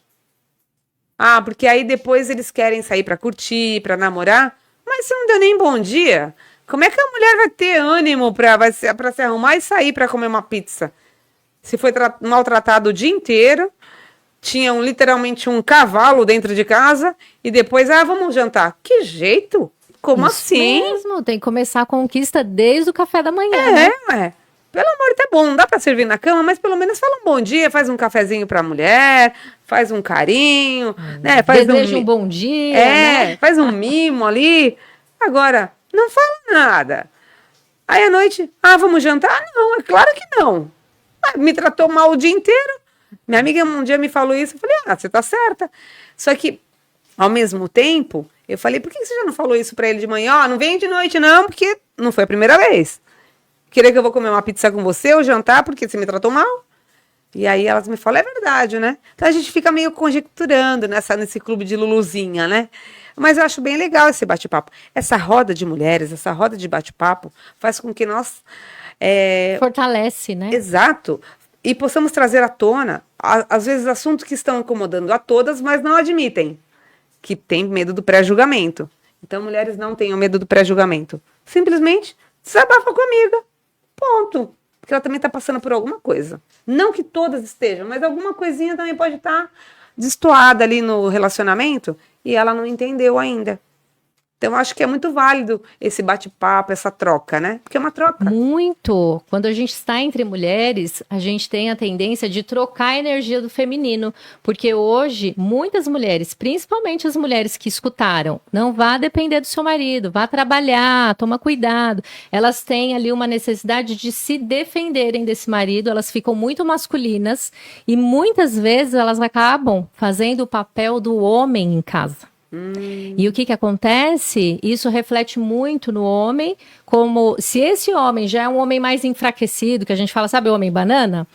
Porque aí depois eles querem sair para curtir, para namorar, mas se não deu nem bom dia, como é que a mulher vai ter ânimo para se arrumar e sair para comer uma pizza? Se foi maltratado o dia inteiro, tinha literalmente um cavalo dentro de casa e depois, vamos jantar. Que jeito? Como Isso assim? mesmo, tem que começar a conquista desde o café da manhã. É. Pelo amor, tá bom, não dá pra servir na cama, mas pelo menos fala um bom dia, faz um cafezinho pra mulher, faz um carinho, né? Deseja um bom dia, né? Faz um mimo ali. Agora, não fala nada. Aí à noite, vamos jantar? Não, é claro que não. Me tratou mal o dia inteiro. Minha amiga um dia me falou isso, eu falei, você tá certa. Só que, ao mesmo tempo, eu falei, por que você já não falou isso pra ele de manhã? Não vem de noite não, porque não foi a primeira vez. Querer que eu vou comer uma pizza com você ou jantar porque você me tratou mal? E aí elas me falam, é verdade, né? Então a gente fica meio conjecturando nesse clube de Luluzinha, né? Mas eu acho bem legal esse bate-papo. Essa roda de mulheres, essa roda de bate-papo faz com que nós... Fortalece, né? Exato. E possamos trazer à tona, às vezes, assuntos que estão incomodando a todas, mas não admitem. Que tem medo do pré-julgamento. Então, mulheres não tenham medo do pré-julgamento. Simplesmente desabafa com a amiga. Ponto. Porque ela também está passando por alguma coisa. Não que todas estejam, mas alguma coisinha também pode estar destoada ali no relacionamento e ela não entendeu ainda. Então, acho que é muito válido esse bate-papo, essa troca, né? Porque é uma troca. Muito. Quando a gente está entre mulheres, a gente tem a tendência de trocar a energia do feminino. Porque hoje, muitas mulheres, principalmente as mulheres que escutaram, não vá depender do seu marido, vá trabalhar, toma cuidado. Elas têm ali uma necessidade de se defenderem desse marido, elas ficam muito masculinas e muitas vezes elas acabam fazendo o papel do homem em casa. E o que acontece? Isso reflete muito no homem, como se esse homem já é um homem mais enfraquecido, que a gente fala, sabe, o homem banana?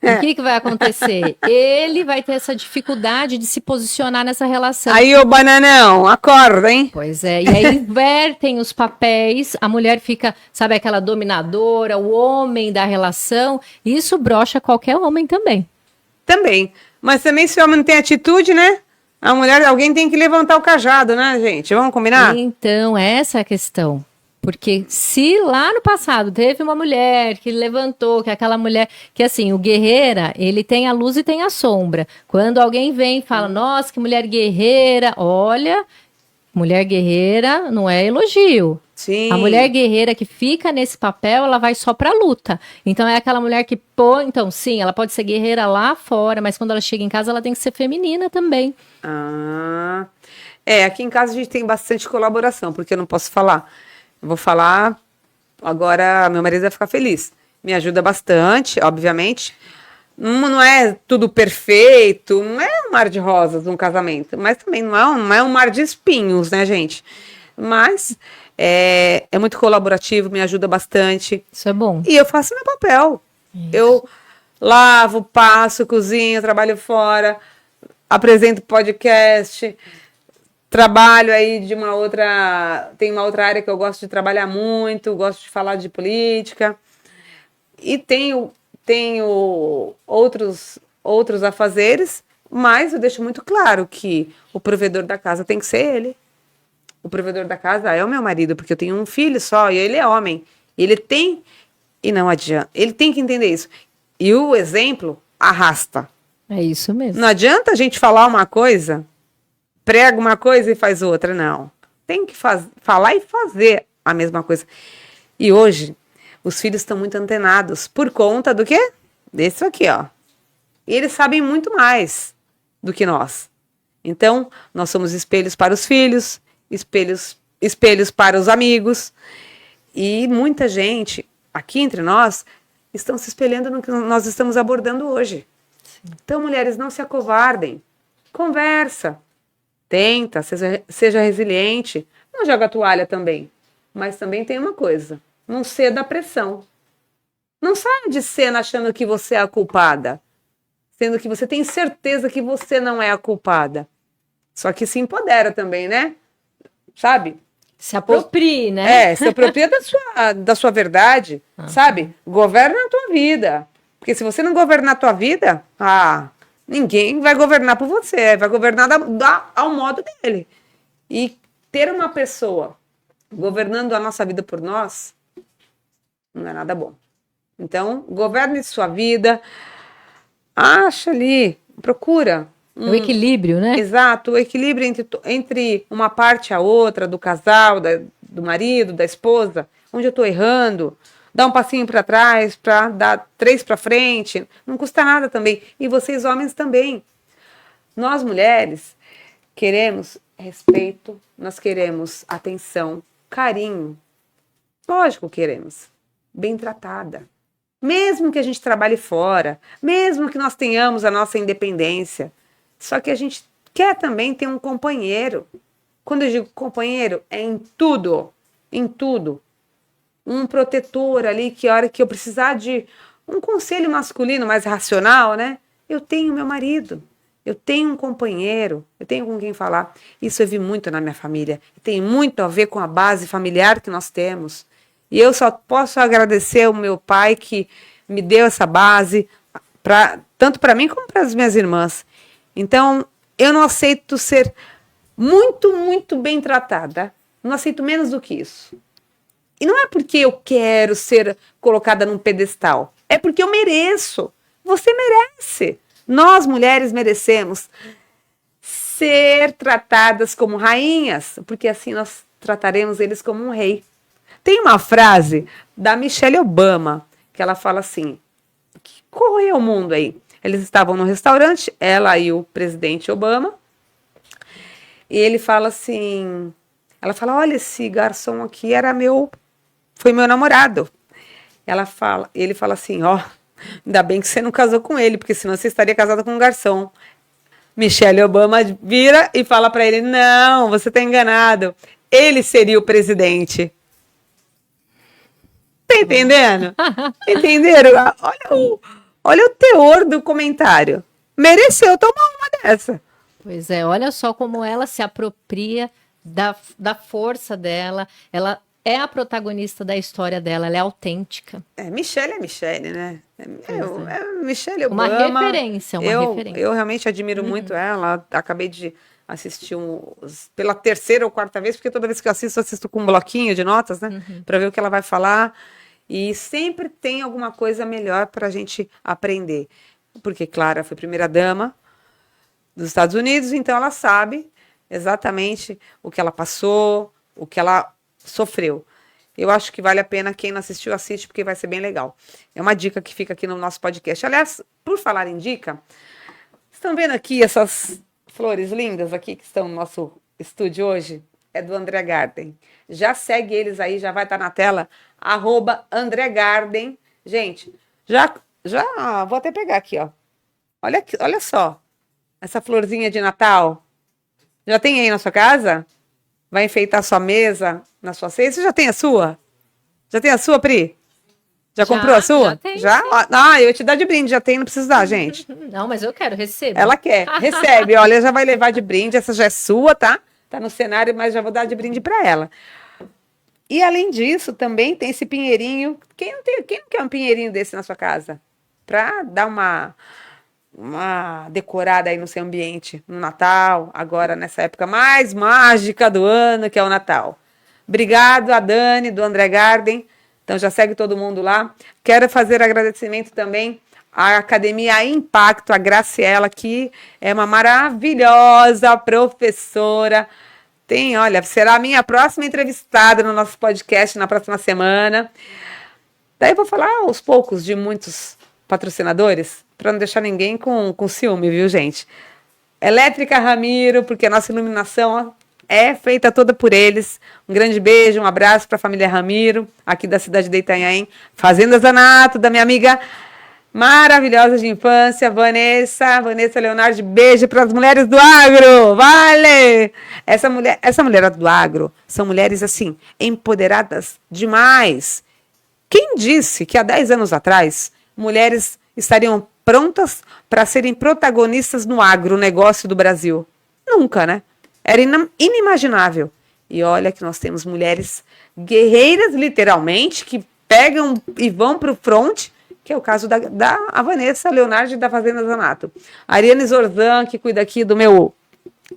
O que vai acontecer? Ele vai ter essa dificuldade de se posicionar nessa relação. Aí, ô bananão, acorda, hein? Pois é, e aí invertem os papéis, a mulher fica, sabe, aquela dominadora, o homem da relação, e isso brocha qualquer homem também. Também. Mas também se o homem não tem atitude, né? A mulher, alguém tem que levantar o cajado, né, gente? Vamos combinar? Então, essa é a questão. Porque se lá no passado teve uma mulher que levantou, que é aquela mulher, que assim, o guerreira, ele tem a luz e tem a sombra. Quando alguém vem e fala, nossa, que mulher guerreira, olha, mulher guerreira não é elogio. Sim. A mulher guerreira que fica nesse papel, ela vai só pra luta. Então é aquela mulher que, então sim, ela pode ser guerreira lá fora, mas quando ela chega em casa, ela tem que ser feminina também. Aqui em casa a gente tem bastante colaboração, porque eu não posso falar. Eu vou falar, agora meu marido vai ficar feliz. Me ajuda bastante, obviamente. Não é tudo perfeito, não é um mar de rosas um casamento, mas também não é um mar de espinhos, né, gente? Mas é muito colaborativo, me ajuda bastante. Isso é bom. E eu faço meu papel. Lavo, passo, cozinho, trabalho fora, apresento podcast, trabalho aí de uma outra... Tem uma outra área que eu gosto de trabalhar muito, gosto de falar de política. E tenho outros afazeres, mas eu deixo muito claro que o provedor da casa tem que ser ele. O provedor da casa é o meu marido, porque eu tenho um filho só e ele é homem. Ele tem, e não adianta, ele tem que entender isso. E o exemplo arrasta. É isso mesmo. Não adianta a gente falar uma coisa, prega uma coisa e faz outra, não. Tem que falar e fazer a mesma coisa. E hoje, os filhos estão muito antenados por conta do quê? Desse aqui, ó. E eles sabem muito mais do que nós. Então, nós somos espelhos para os filhos, espelhos para os amigos. E muita gente, aqui entre nós, estão se espelhando no que nós estamos abordando hoje. Sim. Então, mulheres, não se acovardem. Conversa. Tenta, seja resiliente. Não joga a toalha também. Mas também tem uma coisa. Não ceda à pressão. Não saia de cena achando que você é a culpada. Sendo que você tem certeza que você não é a culpada. Só que se empodera também, né? Sabe? Se aproprie, né? Se apropria da sua verdade, sabe? Governa a tua vida. Porque se você não governar a tua vida, ninguém vai governar por você. Vai governar ao modo dele. E ter uma pessoa governando a nossa vida por nós, não é nada bom. Então, governe sua vida. Acha ali, procura. O equilíbrio, né? Exato, o equilíbrio entre uma parte e a outra, do casal, do marido, da esposa, onde eu estou errando, dar um passinho para trás, para dar 3 para frente, não custa nada também. E vocês homens também. Nós mulheres queremos respeito, nós queremos atenção, carinho. Lógico, queremos. Bem tratada. Mesmo que a gente trabalhe fora, mesmo que nós tenhamos a nossa independência, só que a gente quer também ter um companheiro. Quando eu digo companheiro, é em tudo, em tudo. Um protetor ali que a hora que eu precisar de um conselho masculino mais racional, né? Eu tenho meu marido, eu tenho um companheiro, eu tenho com quem falar. Isso eu vi muito na minha família. Tem muito a ver com a base familiar que nós temos. E eu só posso agradecer ao meu pai que me deu essa base, tanto para mim como para as minhas irmãs. Então, eu não aceito ser muito, muito bem tratada. Não aceito menos do que isso. E não é porque eu quero ser colocada num pedestal. É porque eu mereço. Você merece. Nós, mulheres, merecemos ser tratadas como rainhas, porque assim nós trataremos eles como um rei. Tem uma frase da Michelle Obama, que ela fala assim, que correu o mundo aí. Eles estavam no restaurante, ela e o presidente Obama, e ele fala assim, ela fala, olha, esse garçom aqui foi meu namorado. Ele fala assim, ainda bem que você não casou com ele, porque senão você estaria casada com um garçom. Michelle Obama vira e fala para ele, não, você está enganado, ele seria o presidente. Tá entendendo? Entenderam? Olha o teor do comentário. Mereceu tomar uma dessa. Pois é, olha só como ela se apropria da força dela. Ela é a protagonista da história dela, ela é autêntica. Michelle é Michelle, né? Michelle Obama. Uma referência, referência. Eu realmente admiro muito ela. Acabei de assistir pela 3ª ou 4ª vez, porque toda vez que eu assisto com um bloquinho de notas, né? Para ver o que ela vai falar. E sempre tem alguma coisa melhor para a gente aprender. Porque Clara foi primeira-dama dos Estados Unidos, então ela sabe exatamente o que ela passou, o que ela sofreu. Eu acho que vale a pena, quem não assistiu, assiste, porque vai ser bem legal. É uma dica que fica aqui no nosso podcast. Aliás, por falar em dica, estão vendo aqui essas flores lindas aqui que estão no nosso estúdio hoje? É do André Garden. Já segue eles aí, já vai estar na tela, @André Garden. Gente, já vou até pegar aqui, ó. Olha só, essa florzinha de Natal. Já tem aí na sua casa? Vai enfeitar sua mesa, na sua ceia? Você já tem a sua? Já tem a sua, Pri? Já comprou a sua? Já tem, Já? sim. Ah, eu te dar de brinde, já tem, não precisa dar, gente. Não, mas eu quero, recebo. Ela quer, recebe, olha, já vai levar de brinde, essa já é sua, tá? Tá no cenário, mas já vou dar de brinde para ela. E além disso, também tem esse pinheirinho. Quem não quer um pinheirinho desse na sua casa? Para dar uma decorada aí no seu ambiente, no Natal, agora nessa época mais mágica do ano, que é o Natal. Obrigado a Dani, do André Garden. Então já segue todo mundo lá. Quero fazer agradecimento também à Academia Impacto, a Graciela, que é uma maravilhosa professora. Olha, será a minha próxima entrevistada no nosso podcast na próxima semana. Daí eu vou falar aos poucos de muitos patrocinadores, para não deixar ninguém com ciúme, viu, gente? Elétrica Ramiro, porque a nossa iluminação é feita toda por eles. Um grande beijo, um abraço para a família Ramiro, aqui da cidade de Itanhaém. Fazenda Zanato, da minha amiga maravilhosa de infância, Vanessa Leonardo, beijo para as mulheres do agro, vale! Essa mulher do agro são mulheres, assim, empoderadas demais. Quem disse que há 10 anos atrás, mulheres estariam prontas para serem protagonistas no agronegócio do Brasil? Nunca, né? Era inimaginável. E olha que nós temos mulheres guerreiras, literalmente, que pegam e vão para o front, que é o caso da Vanessa Leonardo da Fazenda Zanato. A Ariane Zorzan, que cuida aqui do meu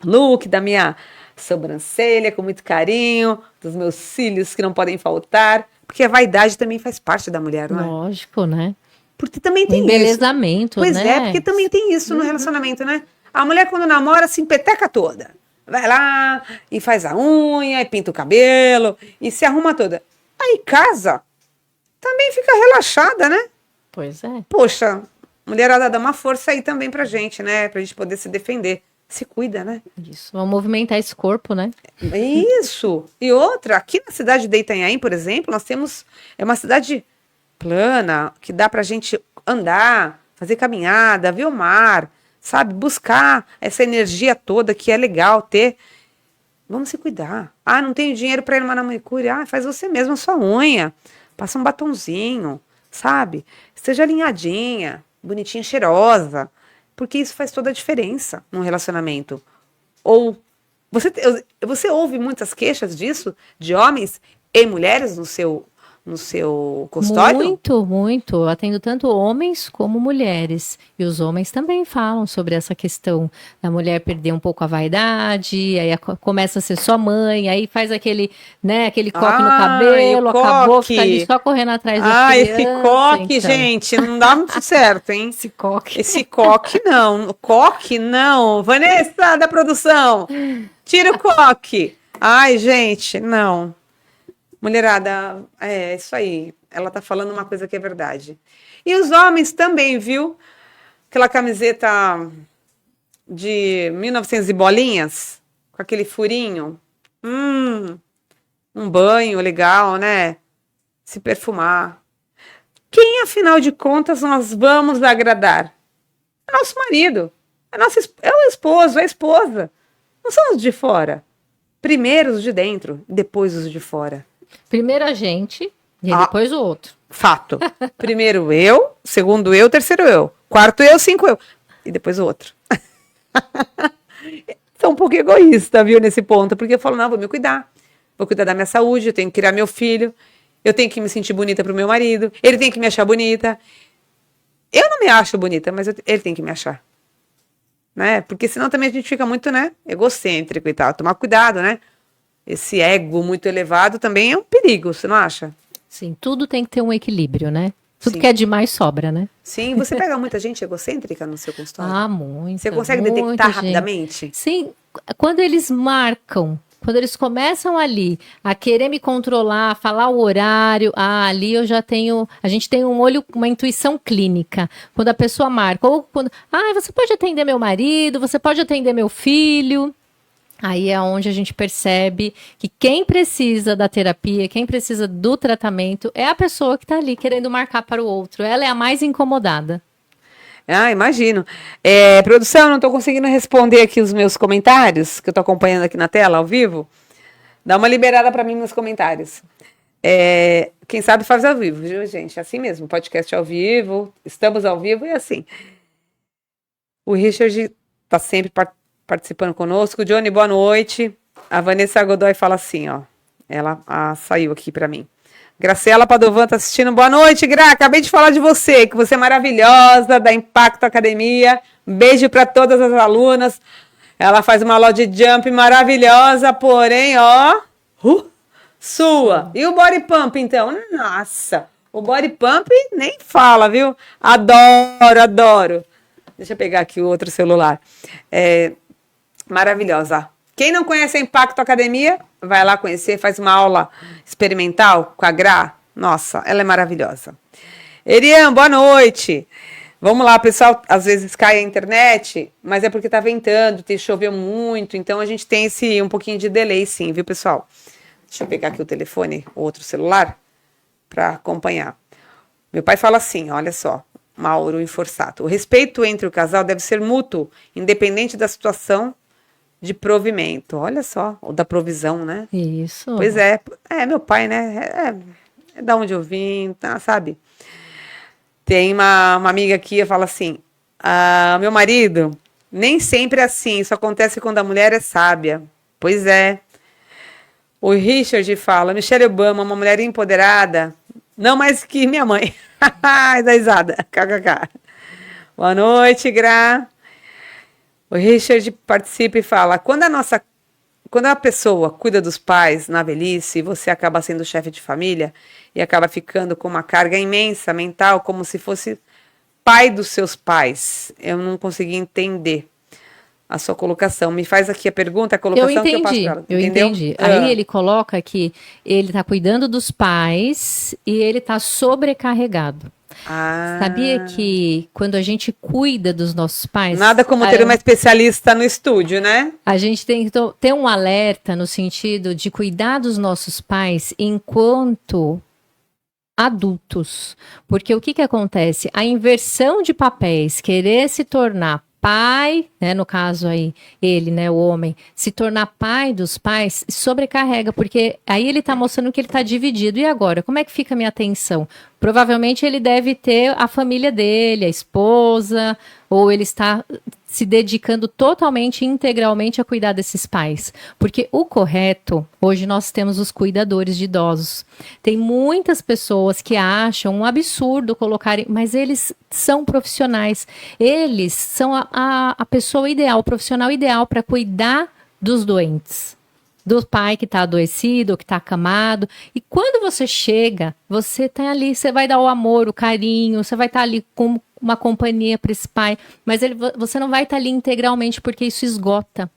look, da minha sobrancelha, com muito carinho, dos meus cílios que não podem faltar, porque a vaidade também faz parte da mulher, não é? Lógico, né? Porque também tem embelezamento, isso. Pois né? é, porque também tem isso no relacionamento, né? A mulher, quando namora, se empeteca toda. Vai lá e faz a unha, e pinta o cabelo, e se arruma toda. Aí casa, também fica relaxada, né? Pois é. Poxa, mulherada dá uma força aí também pra gente, né? Pra gente poder se defender. Se cuida, né? Isso. Vamos movimentar esse corpo, né? Isso. E outra, aqui na cidade de Itanhaém, por exemplo, nós temos... É uma cidade plana, que dá pra gente andar, fazer caminhada, ver o mar, sabe? Buscar essa energia toda que é legal ter. Vamos se cuidar. Ah, não tenho dinheiro pra ir numa manicure. Ah, faz você mesmo a sua unha. Passa um batonzinho, sabe? Seja alinhadinha, bonitinha, cheirosa. Porque isso faz toda a diferença num relacionamento. Ou você ouve muitas queixas disso, de homens e mulheres no seu consultório? Muito, muito. Eu atendo tanto homens como mulheres. E os homens também falam sobre essa questão da mulher perder um pouco a vaidade, aí começa a ser só mãe, aí faz aquele coque no cabelo, acabou, fica ali só correndo atrás das crianças. Esse coque, então. Gente, não dá muito certo, hein? Esse coque não. Coque não. Vanessa, da produção, tira o coque. Ai, gente, não. Mulherada, é isso aí. Ela tá falando uma coisa que é verdade. E os homens também, viu? Aquela camiseta de 1900 e bolinhas, com aquele furinho. Um banho legal, né? Se perfumar. Quem, afinal de contas, nós vamos agradar? É nosso marido. É o esposo, a esposa. Não são os de fora. Primeiro os de dentro, depois os de fora. Primeiro a gente e depois o outro. Fato. Primeiro eu, segundo eu, terceiro eu. Quarto eu, cinco eu. E depois o outro. Sou um pouco egoísta, viu, nesse ponto. Porque eu falo, não, vou me cuidar. Vou cuidar da minha saúde, eu tenho que criar meu filho. Eu tenho que me sentir bonita pro meu marido. Ele tem que me achar bonita. Eu não me acho bonita, mas ele tem que me achar. Né? Porque senão também a gente fica muito, né, egocêntrico e tal. Tomar cuidado, né? Esse ego muito elevado também é um perigo, você não acha? Sim, tudo tem que ter um equilíbrio, né? Tudo que é demais sobra, né? Sim, você pega muita gente egocêntrica no seu consultório? Ah, muito. Você consegue detectar rapidamente? Sim, quando eles marcam, quando eles começam ali a querer me controlar, falar o horário, ali eu já tenho, a gente tem um olho, uma intuição clínica. Quando a pessoa marca, ou quando, você pode atender meu marido, você pode atender meu filho. Aí é onde a gente percebe que quem precisa da terapia, quem precisa do tratamento, é a pessoa que está ali querendo marcar para o outro. Ela é a mais incomodada. Ah, imagino. Produção, não estou conseguindo responder aqui os meus comentários, que eu estou acompanhando aqui na tela, ao vivo. Dá uma liberada para mim nos comentários. Quem sabe faz ao vivo, viu, gente? Assim mesmo, podcast ao vivo, estamos ao vivo e assim. O Richard tá sempre participando conosco. Johnny, boa noite. A Vanessa Godoy fala assim, ó. Ela saiu aqui para mim. Graciela Padovan tá assistindo. Boa noite, Gra. Acabei de falar de você, que você é maravilhosa, da Impacto Academia. Um beijo para todas as alunas. Ela faz uma aula de jump maravilhosa, porém, ó, sua. E o body pump, então? Nossa, o body pump nem fala, viu? Adoro, adoro. Deixa eu pegar aqui o outro celular. Maravilhosa. Quem não conhece a Impacto Academia, vai lá conhecer, faz uma aula experimental com a Gra. Nossa, ela é maravilhosa. Erian, boa noite. Vamos lá, pessoal, às vezes cai a internet, mas é porque tá ventando, choveu muito, então a gente tem um pouquinho de delay sim, viu, pessoal? Deixa eu pegar aqui o telefone, o outro celular, para acompanhar. Meu pai fala assim, olha só, Mauro Inforsato, o respeito entre o casal deve ser mútuo, independente da situação de provimento. Olha só, ou da provisão, né? Isso. Pois é, meu pai, né? É da onde eu vim, tá, sabe? Tem uma amiga aqui que fala assim, meu marido, nem sempre é assim, isso acontece quando a mulher é sábia. Pois é. O Richard fala, Michelle Obama, uma mulher empoderada, não mais que minha mãe. Da risada, kkk. Boa noite, Gra. O Richard participa e fala, quando a pessoa cuida dos pais na velhice, você acaba sendo chefe de família e acaba ficando com uma carga imensa mental, como se fosse pai dos seus pais. Eu não consegui entender a sua colocação. Me faz aqui a pergunta, a colocação que eu passo para ela. Eu entendi. Aí ele coloca que ele está cuidando dos pais e ele está sobrecarregado. Sabia que quando a gente cuida dos nossos pais... Nada como ter uma especialista no estúdio, né? A gente tem que ter um alerta no sentido de cuidar dos nossos pais enquanto adultos. Porque o que acontece? A inversão de papéis, querer se tornar pai, né, no caso aí, ele, né, o homem, se tornar pai dos pais, sobrecarrega, porque aí ele tá mostrando que ele tá dividido. E agora, como é que fica a minha atenção? Provavelmente ele deve ter a família dele, a esposa, ou ele está se dedicando totalmente, integralmente a cuidar desses pais. Porque o correto, hoje nós temos os cuidadores de idosos. Tem muitas pessoas que acham um absurdo colocarem, mas eles são profissionais. Eles são a pessoa ideal, o profissional ideal para cuidar dos doentes. Do pai que está adoecido, ou que está acamado. E quando você chega, você está ali, você vai dar o amor, o carinho, você vai estar ali com uma companhia para esse pai, mas você não vai estar ali integralmente, porque isso esgota.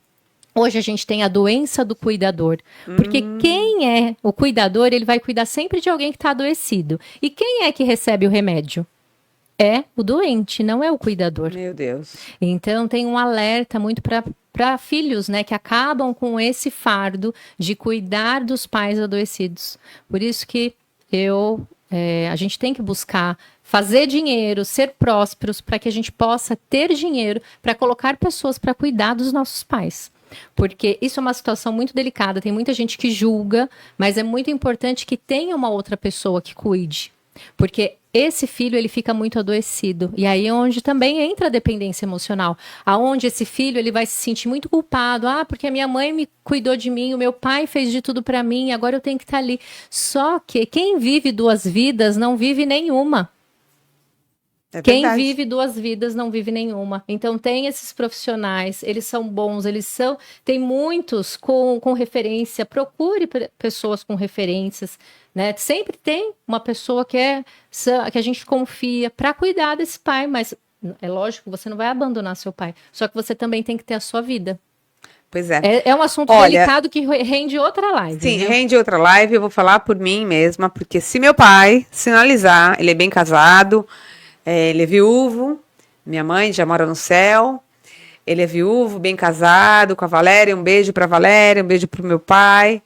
Hoje a gente tem a doença do cuidador, porque quem é o cuidador, ele vai cuidar sempre de alguém que está adoecido. E quem é que recebe o remédio? É o doente, não é o cuidador. Meu Deus. Então tem um alerta muito para filhos, né, que acabam com esse fardo de cuidar dos pais adoecidos. Por isso que a gente tem que buscar fazer dinheiro, ser prósperos, para que a gente possa ter dinheiro para colocar pessoas para cuidar dos nossos pais. Porque isso é uma situação muito delicada, tem muita gente que julga, mas é muito importante que tenha uma outra pessoa que cuide. Porque esse filho, ele fica muito adoecido. E aí é onde também entra a dependência emocional. Aonde esse filho, ele vai se sentir muito culpado. Porque a minha mãe me cuidou de mim, o meu pai fez de tudo para mim, agora eu tenho que estar ali. Só que quem vive duas vidas não vive nenhuma. Quem vive duas vidas não vive nenhuma. Então tem esses profissionais, eles são bons, tem muitos com referência, procure pessoas com referências, né? Sempre tem uma pessoa que a gente confia para cuidar desse pai, mas é lógico, você não vai abandonar seu pai, só que você também tem que ter a sua vida. Pois é. É um assunto delicado que rende outra live. Sim, viu? Rende outra live, eu vou falar por mim mesma, porque se meu pai sinalizar, ele é bem casado, ele é viúvo, minha mãe já mora no céu, ele é viúvo, bem casado com a Valéria, um beijo para a Valéria, um beijo para o meu pai,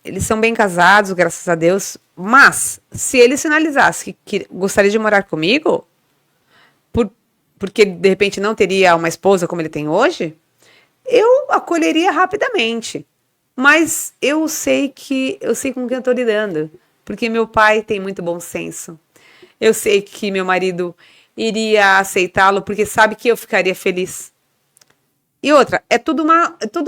eles são bem casados, graças a Deus, mas se ele sinalizasse que gostaria de morar comigo, porque de repente não teria uma esposa como ele tem hoje, eu acolheria rapidamente, mas eu sei com quem eu estou lidando. porque meu pai tem muito bom senso. Eu sei que meu marido iria aceitá-lo porque sabe que eu ficaria feliz. E outra, tudo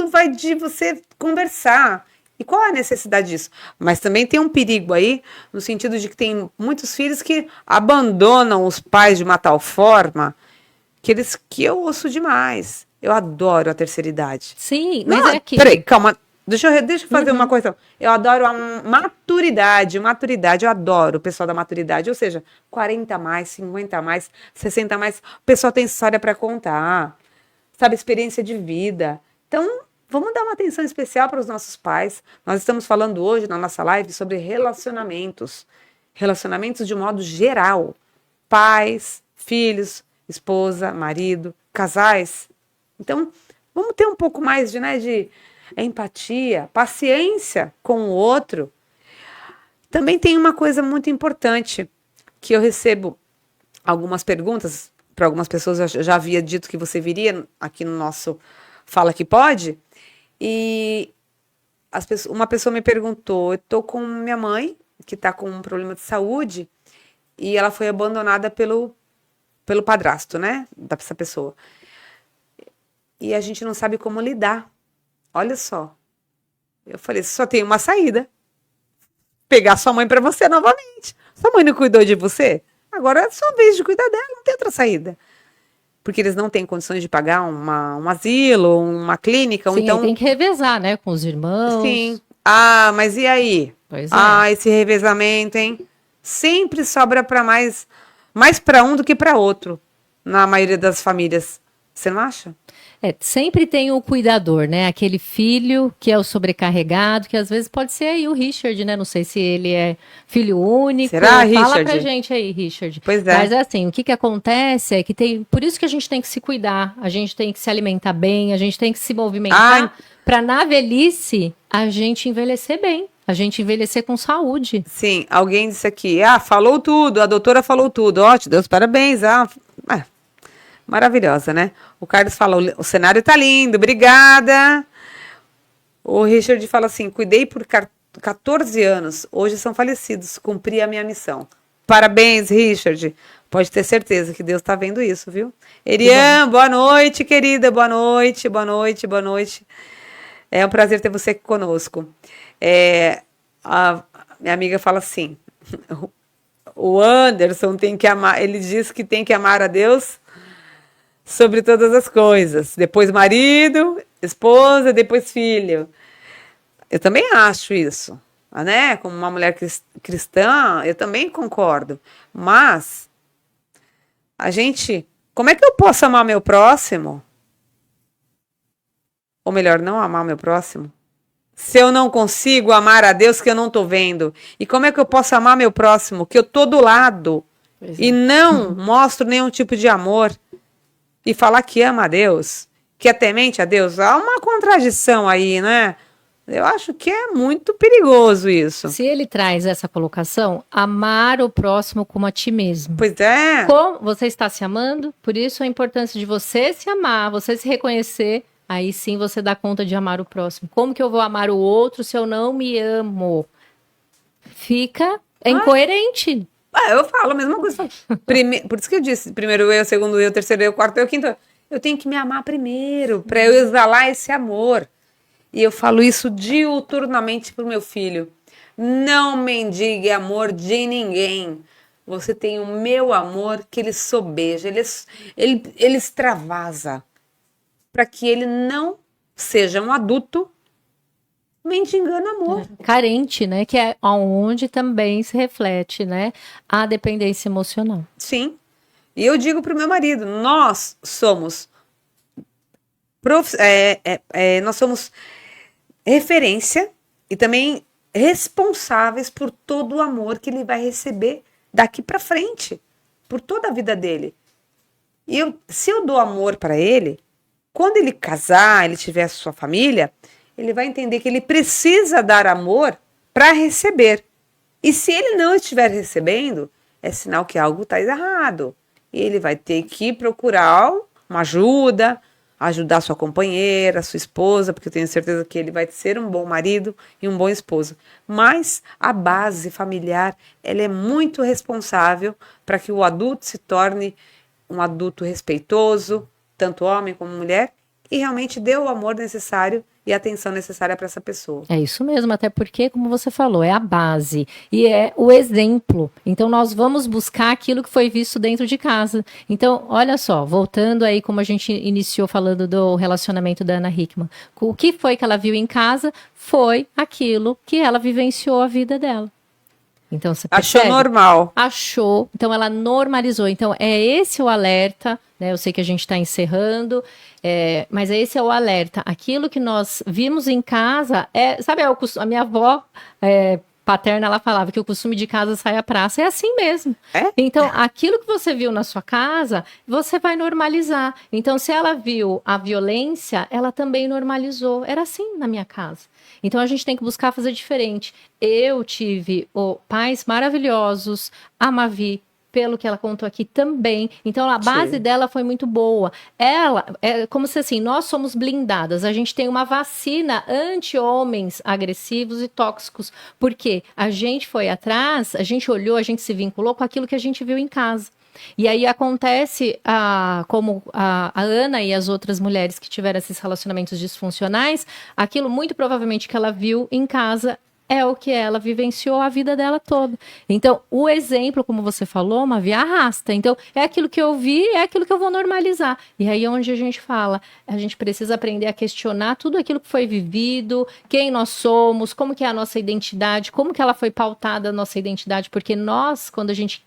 vai de você conversar. E qual é a necessidade disso? Mas também tem um perigo aí, no sentido de que tem muitos filhos que abandonam os pais de uma tal forma que eu ouço demais. Eu adoro a terceira idade. Sim, Não, mas é que... peraí, calma. Deixa eu fazer uma coisa. Eu adoro a maturidade, eu adoro o pessoal da maturidade, ou seja, 40 a mais, 50 a mais, 60 a mais, o pessoal tem história para contar, sabe, experiência de vida. Então, vamos dar uma atenção especial para os nossos pais. Nós estamos falando hoje na nossa live sobre relacionamentos. Relacionamentos de modo geral. Pais, filhos, esposa, marido, casais. Então, vamos ter um pouco mais de empatia, paciência com o outro. Também tem uma coisa muito importante, que eu recebo algumas perguntas, para algumas pessoas eu já havia dito que você viria aqui no nosso Fala Que Pode, e uma pessoa me perguntou, eu estou com minha mãe, que está com um problema de saúde, e ela foi abandonada pelo padrasto, né, dessa pessoa. E a gente não sabe como lidar. Olha só. Eu falei, só tem uma saída. Pegar sua mãe para você novamente. Sua mãe não cuidou de você? Agora é a sua vez de cuidar dela, não tem outra saída. Porque eles não têm condições de pagar um asilo, uma clínica. Sim, então tem que revezar, né, com os irmãos. Sim. Ah, mas e aí? Pois é. Ah, esse revezamento, hein? Sempre sobra para mais para um do que para outro, na maioria das famílias. Você não acha? Sempre tem o cuidador, né? Aquele filho que é o sobrecarregado, que às vezes pode ser aí o Richard, né? Não sei se ele é filho único. Será, Richard? Fala pra gente aí, Richard. Pois é. Mas assim, o que acontece é que tem... Por isso que a gente tem que se cuidar, a gente tem que se alimentar bem, a gente tem que se movimentar para na velhice a gente envelhecer bem. A gente envelhecer com saúde. Sim, alguém disse aqui, falou tudo, a doutora falou tudo. Ó, te Deus, parabéns. Maravilhosa, né? O Carlos fala, o cenário tá lindo, obrigada. O Richard fala assim, cuidei por 14 anos, hoje são falecidos, cumpri a minha missão. Parabéns, Richard. Pode ter certeza que Deus tá vendo isso, viu? Erian, boa noite, querida, boa noite, boa noite, boa noite. É um prazer ter você aqui conosco. A minha amiga fala assim, o Anderson tem que amar, ele diz que tem que amar a Deus sobre todas as coisas. Depois marido, esposa, depois filho. Eu também acho isso, né? Como uma mulher cristã, eu também concordo. Mas como é que eu posso amar meu próximo? Ou melhor, não amar meu próximo? Se eu não consigo amar a Deus que eu não estou vendo. E como é que eu posso amar meu próximo que eu estou do lado e não mostro nenhum tipo de amor? E falar que ama a Deus, que é temente a Deus, há uma contradição aí, né? Eu acho que é muito perigoso isso. Se ele traz essa colocação, amar o próximo como a ti mesmo. Pois é. Como você está se amando, por isso a importância de você se amar, você se reconhecer, aí sim você dá conta de amar o próximo. Como que eu vou amar o outro se eu não me amo? Fica incoerente. Eu falo a mesma coisa. Por isso que eu disse, primeiro eu, segundo eu, terceiro eu, quarto eu, quinto eu. Eu tenho que me amar primeiro, para eu exalar esse amor. E eu falo isso diuturnamente pro meu filho. Não mendigue amor de ninguém. Você tem o meu amor que ele sobeja, ele extravasa. Para que ele não seja um adulto mendigando amor. Carente, né? Que é onde também se reflete, né? A dependência emocional. Sim. E eu digo pro meu marido, nós somos referência e também responsáveis por todo o amor que ele vai receber daqui para frente, por toda a vida dele. E se eu dou amor para ele, quando ele casar, ele tiver a sua família, ele vai entender que ele precisa dar amor para receber. E se ele não estiver recebendo, é sinal que algo está errado. E ele vai ter que procurar uma ajuda, ajudar sua companheira, sua esposa, porque eu tenho certeza que ele vai ser um bom marido e um bom esposo. Mas a base familiar, ela é muito responsável para que o adulto se torne um adulto respeitoso, tanto homem como mulher, e realmente dê o amor necessário e a atenção necessária para essa pessoa. É isso mesmo, até porque, como você falou, é a base e é o exemplo. Então, nós vamos buscar aquilo que foi visto dentro de casa. Então, olha só, voltando aí, como a gente iniciou falando do relacionamento da Ana Hickman, o que foi que ela viu em casa foi aquilo que ela vivenciou a vida dela. Então, você percebe? Achou normal. Achou, então ela normalizou. Então, é esse o alerta, né? Eu sei que a gente está encerrando, mas esse é o alerta. Aquilo que nós vimos em casa, sabe, a minha avó paterna, ela falava que o costume de casa sai à praça. É assim mesmo. É? Então, aquilo que você viu na sua casa, você vai normalizar. Então, se ela viu a violência, ela também normalizou. Era assim na minha casa. Então, a gente tem que buscar fazer diferente. Eu tive pais maravilhosos, a Mavi, pelo que ela contou aqui também. Então, a base dela foi muito boa. Ela, é como se assim, nós somos blindadas. A gente tem uma vacina anti-homens agressivos e tóxicos. Porque a gente foi atrás, a gente olhou, a gente se vinculou com aquilo que a gente viu em casa. E aí acontece, como a Ana e as outras mulheres que tiveram esses relacionamentos disfuncionais, aquilo muito provavelmente que ela viu em casa é o que ela vivenciou a vida dela toda. Então, o exemplo, como você falou, Mavi, arrasta. Então, é aquilo que eu vi, é aquilo que eu vou normalizar. E aí é onde a gente fala, a gente precisa aprender a questionar tudo aquilo que foi vivido, quem nós somos, como que é a nossa identidade, como que ela foi pautada a nossa identidade, porque nós, quando a gente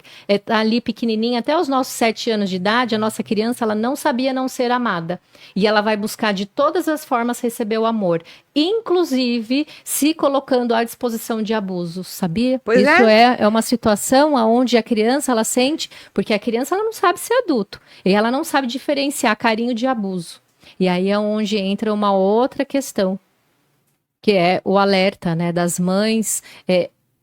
tá ali pequenininha, até os nossos 7 anos de idade, a nossa criança, ela não sabia não ser amada. E ela vai buscar de todas as formas receber o amor, inclusive se colocando à disposição de abusos, sabia? Pois Isso é uma situação onde a criança, ela sente, porque a criança ela não sabe ser adulto, e ela não sabe diferenciar carinho de abuso. E aí é onde entra uma outra questão, que é o alerta, né, das mães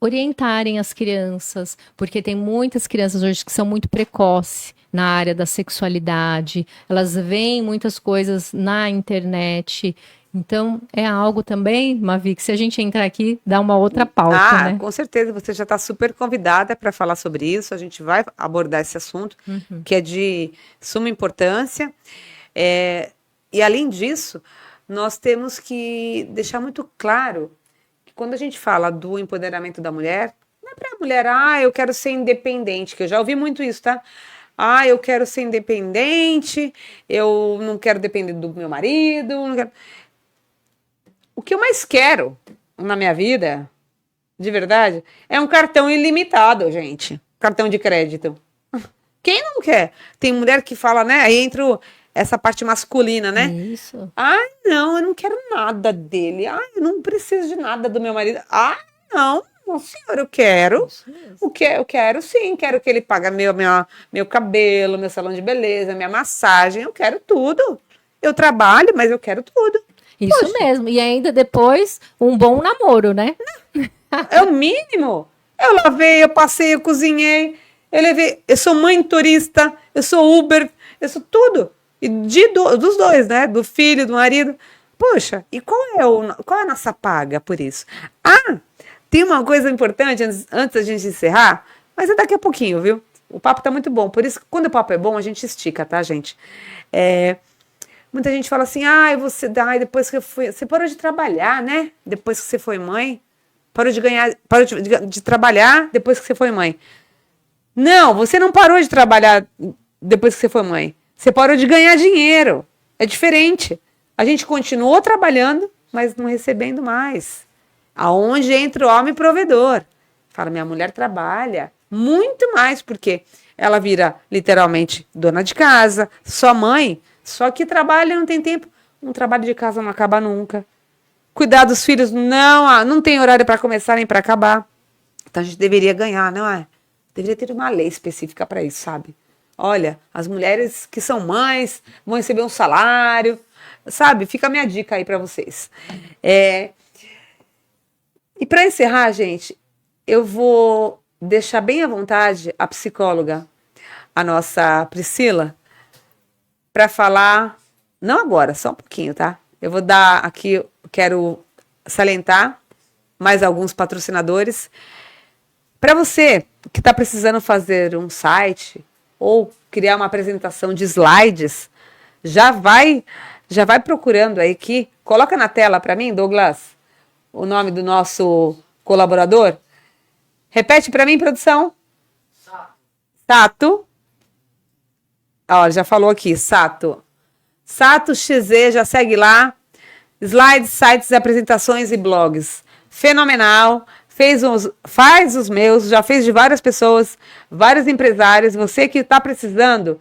orientarem as crianças, porque tem muitas crianças hoje que são muito precoces na área da sexualidade, elas veem muitas coisas na internet. Então, é algo também, Mavi, que se a gente entrar aqui, dá uma outra pauta, né? Com certeza, você já está super convidada para falar sobre isso, a gente vai abordar esse assunto, que é de suma importância, e além disso, nós temos que deixar muito claro que quando a gente fala do empoderamento da mulher, não é para a mulher, eu quero ser independente, que eu já ouvi muito isso, tá? Eu quero ser independente, eu não quero depender do meu marido, não quero... O que eu mais quero na minha vida, de verdade, é um cartão ilimitado, gente. Cartão de crédito. Quem não quer? Tem mulher que fala, né? Aí entra essa parte masculina, né? Isso. Não, eu não quero nada dele. Eu não preciso de nada do meu marido. Não, senhor, eu quero. Eu quero sim, quero que ele pague meu cabelo, meu salão de beleza, minha massagem. Eu quero tudo. Eu trabalho, mas eu quero tudo. Isso Poxa. mesmo. E ainda depois, um bom namoro, né? É o mínimo. Eu lavei, eu passei, eu cozinhei, eu levei. Eu sou mãe turista, eu sou Uber, eu sou tudo. E dos dois, né? Do filho, do marido. Poxa, e qual é a nossa paga por isso? Tem uma coisa importante antes da gente encerrar, mas é daqui a pouquinho, viu? O papo tá muito bom. Por isso, quando o papo é bom, a gente estica, tá, gente? Muita gente fala assim, depois que você parou de trabalhar, né? Depois que você foi mãe. Parou de trabalhar depois que você foi mãe. Não, você não parou de trabalhar depois que você foi mãe. Você parou de ganhar dinheiro. É diferente. A gente continuou trabalhando, mas não recebendo mais. Aonde entra o homem provedor. Fala, minha mulher trabalha muito mais, porque ela vira literalmente dona de casa, só mãe, só que trabalha e não tem tempo. Um trabalho de casa não acaba nunca. Cuidar dos filhos não tem horário para começar nem para acabar. Então a gente deveria ganhar, não é? Deveria ter uma lei específica para isso, sabe? Olha, as mulheres que são mães vão receber um salário, sabe? Fica a minha dica aí para vocês. E para encerrar, gente, eu vou deixar bem à vontade a psicóloga, a nossa Priscila, para falar não agora, só um pouquinho, tá? Eu vou dar aqui, quero salientar mais alguns patrocinadores. Para você que está precisando fazer um site ou criar uma apresentação de slides, já vai procurando aí que coloca na tela para mim, Douglas, o nome do nosso colaborador. Repete para mim, produção. Sato. Ó, já falou aqui, Sato. Sato XZ, já segue lá. Slides, sites, apresentações e blogs. Fenomenal. Faz os meus, já fez de várias pessoas, vários empresários. Você que está precisando,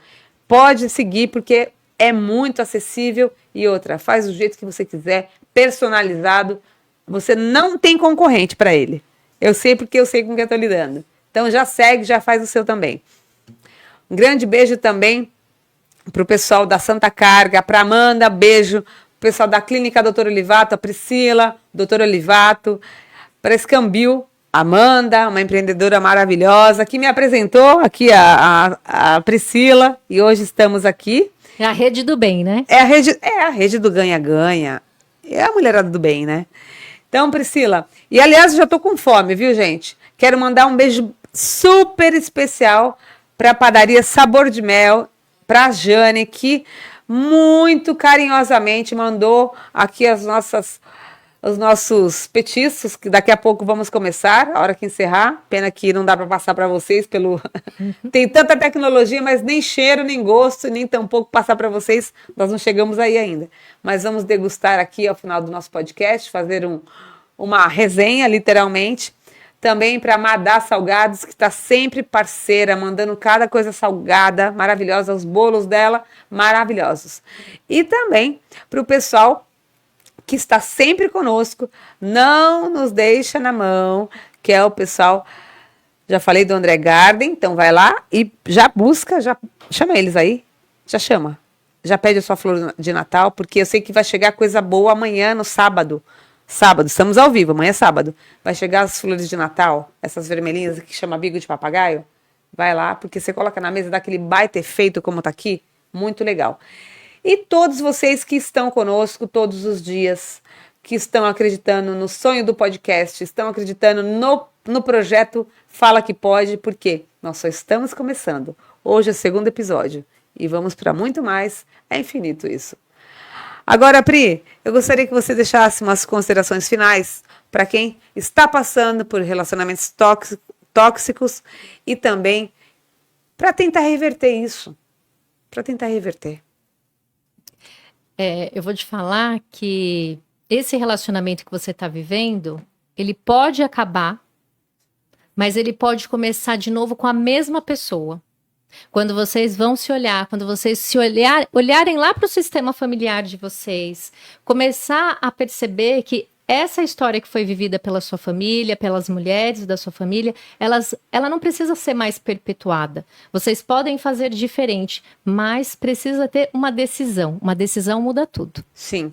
pode seguir, porque é muito acessível. E outra, faz do jeito que você quiser, personalizado. Você não tem concorrente para ele. Eu sei porque eu sei com quem eu estou lidando. Então já segue, já faz o seu também. Um grande beijo também para o pessoal da Santa Carga, para Amanda, beijo. O pessoal da Clínica Doutor Olivato, a Priscila, Doutor Olivato, para Escambil, Amanda, uma empreendedora maravilhosa, que me apresentou aqui a Priscila, e hoje estamos aqui. É a rede do bem, né? É a rede do ganha-ganha. É a mulherada do bem, né? Então, Priscila, e aliás, eu já tô com fome, viu, gente? Quero mandar um beijo super especial para a padaria Sabor de Mel, para a Jane, que muito carinhosamente mandou aqui os nossos petiscos, que daqui a pouco vamos começar, a hora que encerrar. Pena que não dá para passar para vocês tem tanta tecnologia, mas nem cheiro, nem gosto, nem tampouco passar para vocês. Nós não chegamos aí ainda. Mas vamos degustar aqui ao final do nosso podcast, fazer uma resenha, literalmente. Também para Madá Salgados, que está sempre parceira, mandando cada coisa salgada, maravilhosa, os bolos dela, maravilhosos. E também para o pessoal que está sempre conosco, não nos deixa na mão, que é o pessoal, já falei do André Garden, então vai lá e já busca, já chama eles aí, já chama. Já pede a sua flor de Natal, porque eu sei que vai chegar coisa boa amanhã, no sábado. Sábado, estamos ao vivo, amanhã é sábado. Vai chegar as flores de Natal, essas vermelhinhas que chama bico de papagaio. Vai lá, porque você coloca na mesa, dá aquele baita efeito como tá aqui. Muito legal. E todos vocês que estão conosco todos os dias, que estão acreditando no sonho do podcast, estão acreditando no projeto Fala Que Pode, porque nós só estamos começando. Hoje é o segundo episódio e vamos para muito mais. É infinito isso. Agora, Pri, eu gostaria que você deixasse umas considerações finais para quem está passando por relacionamentos tóxicos e também para tentar reverter isso. Para tentar reverter. Eu vou te falar que esse relacionamento que você está vivendo, ele pode acabar, mas ele pode começar de novo com a mesma pessoa. Quando vocês vão se olhar, quando vocês olharem lá para o sistema familiar de vocês, começar a perceber que essa história que foi vivida pela sua família, pelas mulheres da sua família, ela não precisa ser mais perpetuada. Vocês podem fazer diferente, mas precisa ter uma decisão. Uma decisão muda tudo. Sim.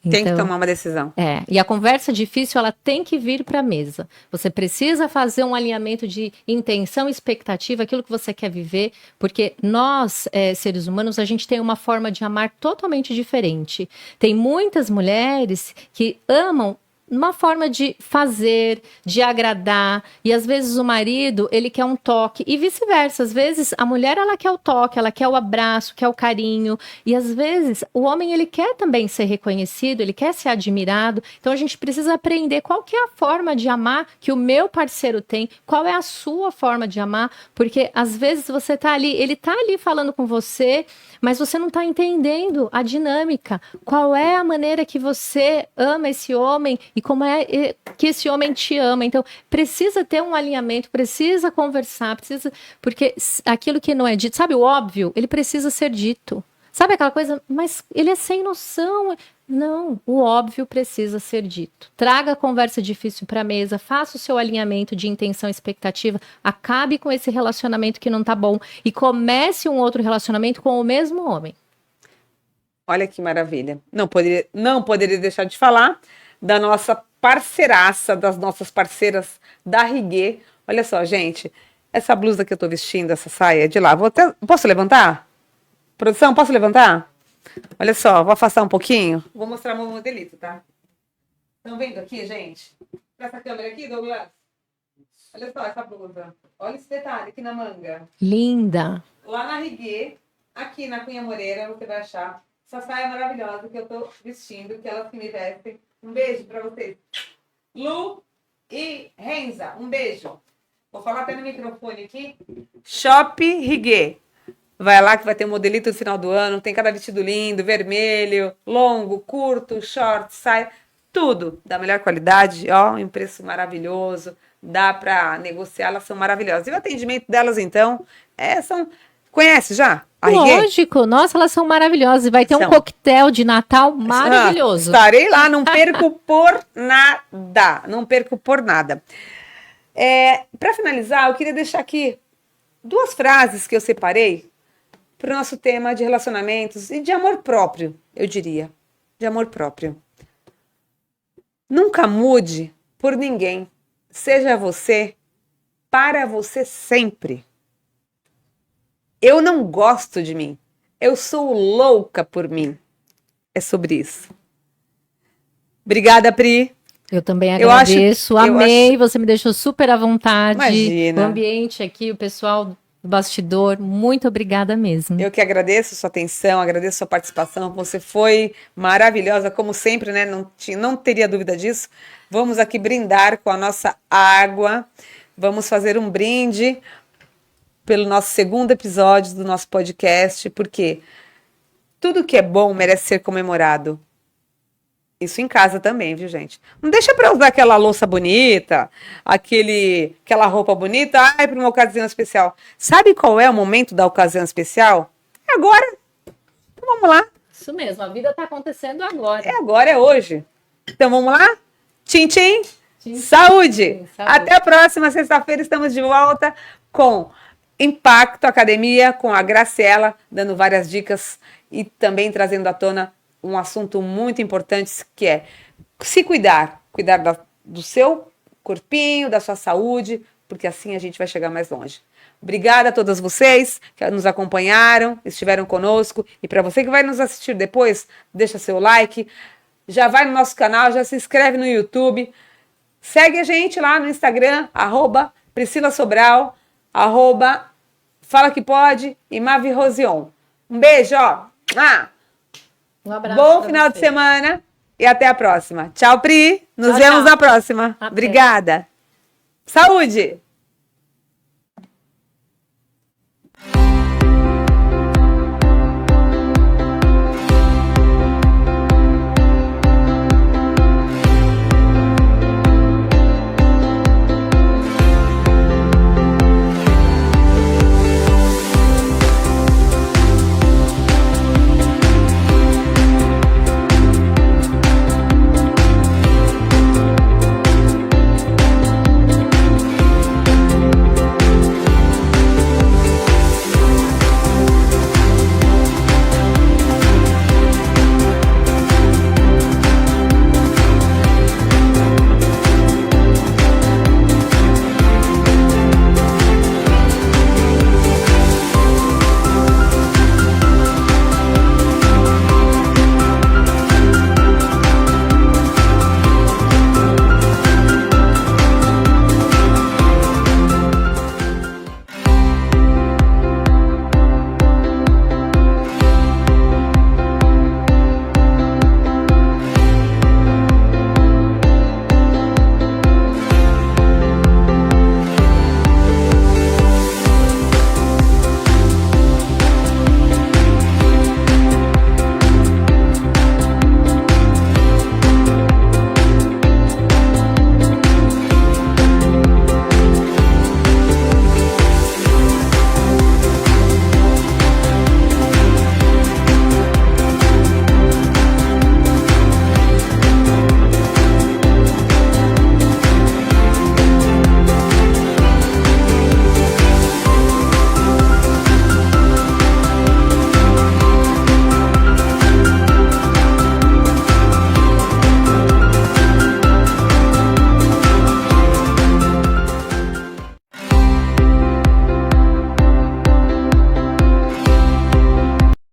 Tem que tomar uma decisão. E a conversa difícil, ela tem que vir para a mesa. Você precisa fazer um alinhamento de intenção e expectativa, aquilo que você quer viver, porque nós, seres humanos, a gente tem uma forma de amar totalmente diferente. Tem muitas mulheres que amam uma forma de fazer, de agradar, e às vezes o marido, ele quer um toque, e vice-versa. Às vezes a mulher, ela quer o toque, ela quer o abraço, quer o carinho, e às vezes o homem, ele quer também ser reconhecido, ele quer ser admirado. Então a gente precisa aprender qual que é a forma de amar que o meu parceiro tem, qual é a sua forma de amar, porque às vezes você tá ali, ele tá ali falando com você, mas você não tá entendendo a dinâmica, qual é a maneira que você ama esse homem, e como é que esse homem te ama. Então, precisa ter um alinhamento, precisa conversar, porque aquilo que não é dito, sabe o óbvio? Ele precisa ser dito. Sabe aquela coisa, mas ele é sem noção. Não, o óbvio precisa ser dito. Traga a conversa difícil para a mesa, faça o seu alinhamento de intenção e expectativa, acabe com esse relacionamento que não tá bom e comece um outro relacionamento com o mesmo homem. Olha que maravilha. Não poderia deixar de falar da nossa parceiraça, das nossas parceiras da Riguet. Olha só, gente, essa blusa que eu tô vestindo, essa saia é de lá. Posso levantar? Produção, posso levantar? Olha só, vou afastar um pouquinho. Vou mostrar meu modelito, tá? Estão vendo aqui, gente? Pra essa câmera aqui, Douglas. Olha só essa blusa. Olha esse detalhe aqui na manga. Linda. Lá na Riguet, aqui na Cunha Moreira, você vai achar essa saia maravilhosa que eu tô vestindo, que elas que me vestem. Um beijo pra vocês. Lu e Renza, um beijo. Vou falar até no microfone aqui. Shop Riguet. Vai lá que vai ter um modelito no final do ano. Tem cada vestido lindo, vermelho, longo, curto, short, saia. Tudo da melhor qualidade, ó, um preço maravilhoso. Dá para negociar, elas são maravilhosas. E o atendimento delas, então, conhece já? A Riguet? Lógico, nossa, elas são maravilhosas. E vai ter um São. coquetel de Natal maravilhoso. Estarei lá, não perco por nada. Não perco por nada. Para finalizar, eu queria deixar aqui 2 frases que eu separei para o nosso tema de relacionamentos e de amor próprio, eu diria. De amor próprio. Nunca mude por ninguém. Seja você para você sempre. Eu não gosto de mim. Eu sou louca por mim. É sobre isso. Obrigada, Pri. Eu também agradeço. Amei, você me deixou super à vontade. Imagina. O ambiente aqui, o pessoal do bastidor, muito obrigada mesmo. Eu que agradeço a sua atenção, agradeço a sua participação. Você foi maravilhosa, como sempre, né? Não teria dúvida disso. Vamos aqui brindar com a nossa água. Vamos fazer um brinde pelo nosso 2º episódio do nosso podcast, porque tudo que é bom merece ser comemorado. Isso em casa também, viu, gente? Não deixa pra usar aquela louça bonita, aquela roupa bonita, para uma ocasião especial. Sabe qual é o momento da ocasião especial? É agora. Então vamos lá. Isso mesmo, a vida tá acontecendo agora. É agora, é hoje. Então vamos lá? Tchim, tchim. Saúde. Até a próxima sexta-feira, estamos de volta com Impacto Academia, com a Graciela, dando várias dicas e também trazendo à tona um assunto muito importante, que é se cuidar do seu corpinho, da sua saúde, porque assim a gente vai chegar mais longe. Obrigada a todas vocês que nos acompanharam, estiveram conosco, e para você que vai nos assistir depois, deixa seu like, já vai no nosso canal, já se inscreve no YouTube, segue a gente lá no Instagram, @PriscilaSobral, @FalaQuePode e Mavi Rosion. Um beijo, ó! Um abraço. Bom final de semana e até a próxima. Tchau, Pri. Nos vemos na próxima. Até. Obrigada. Saúde!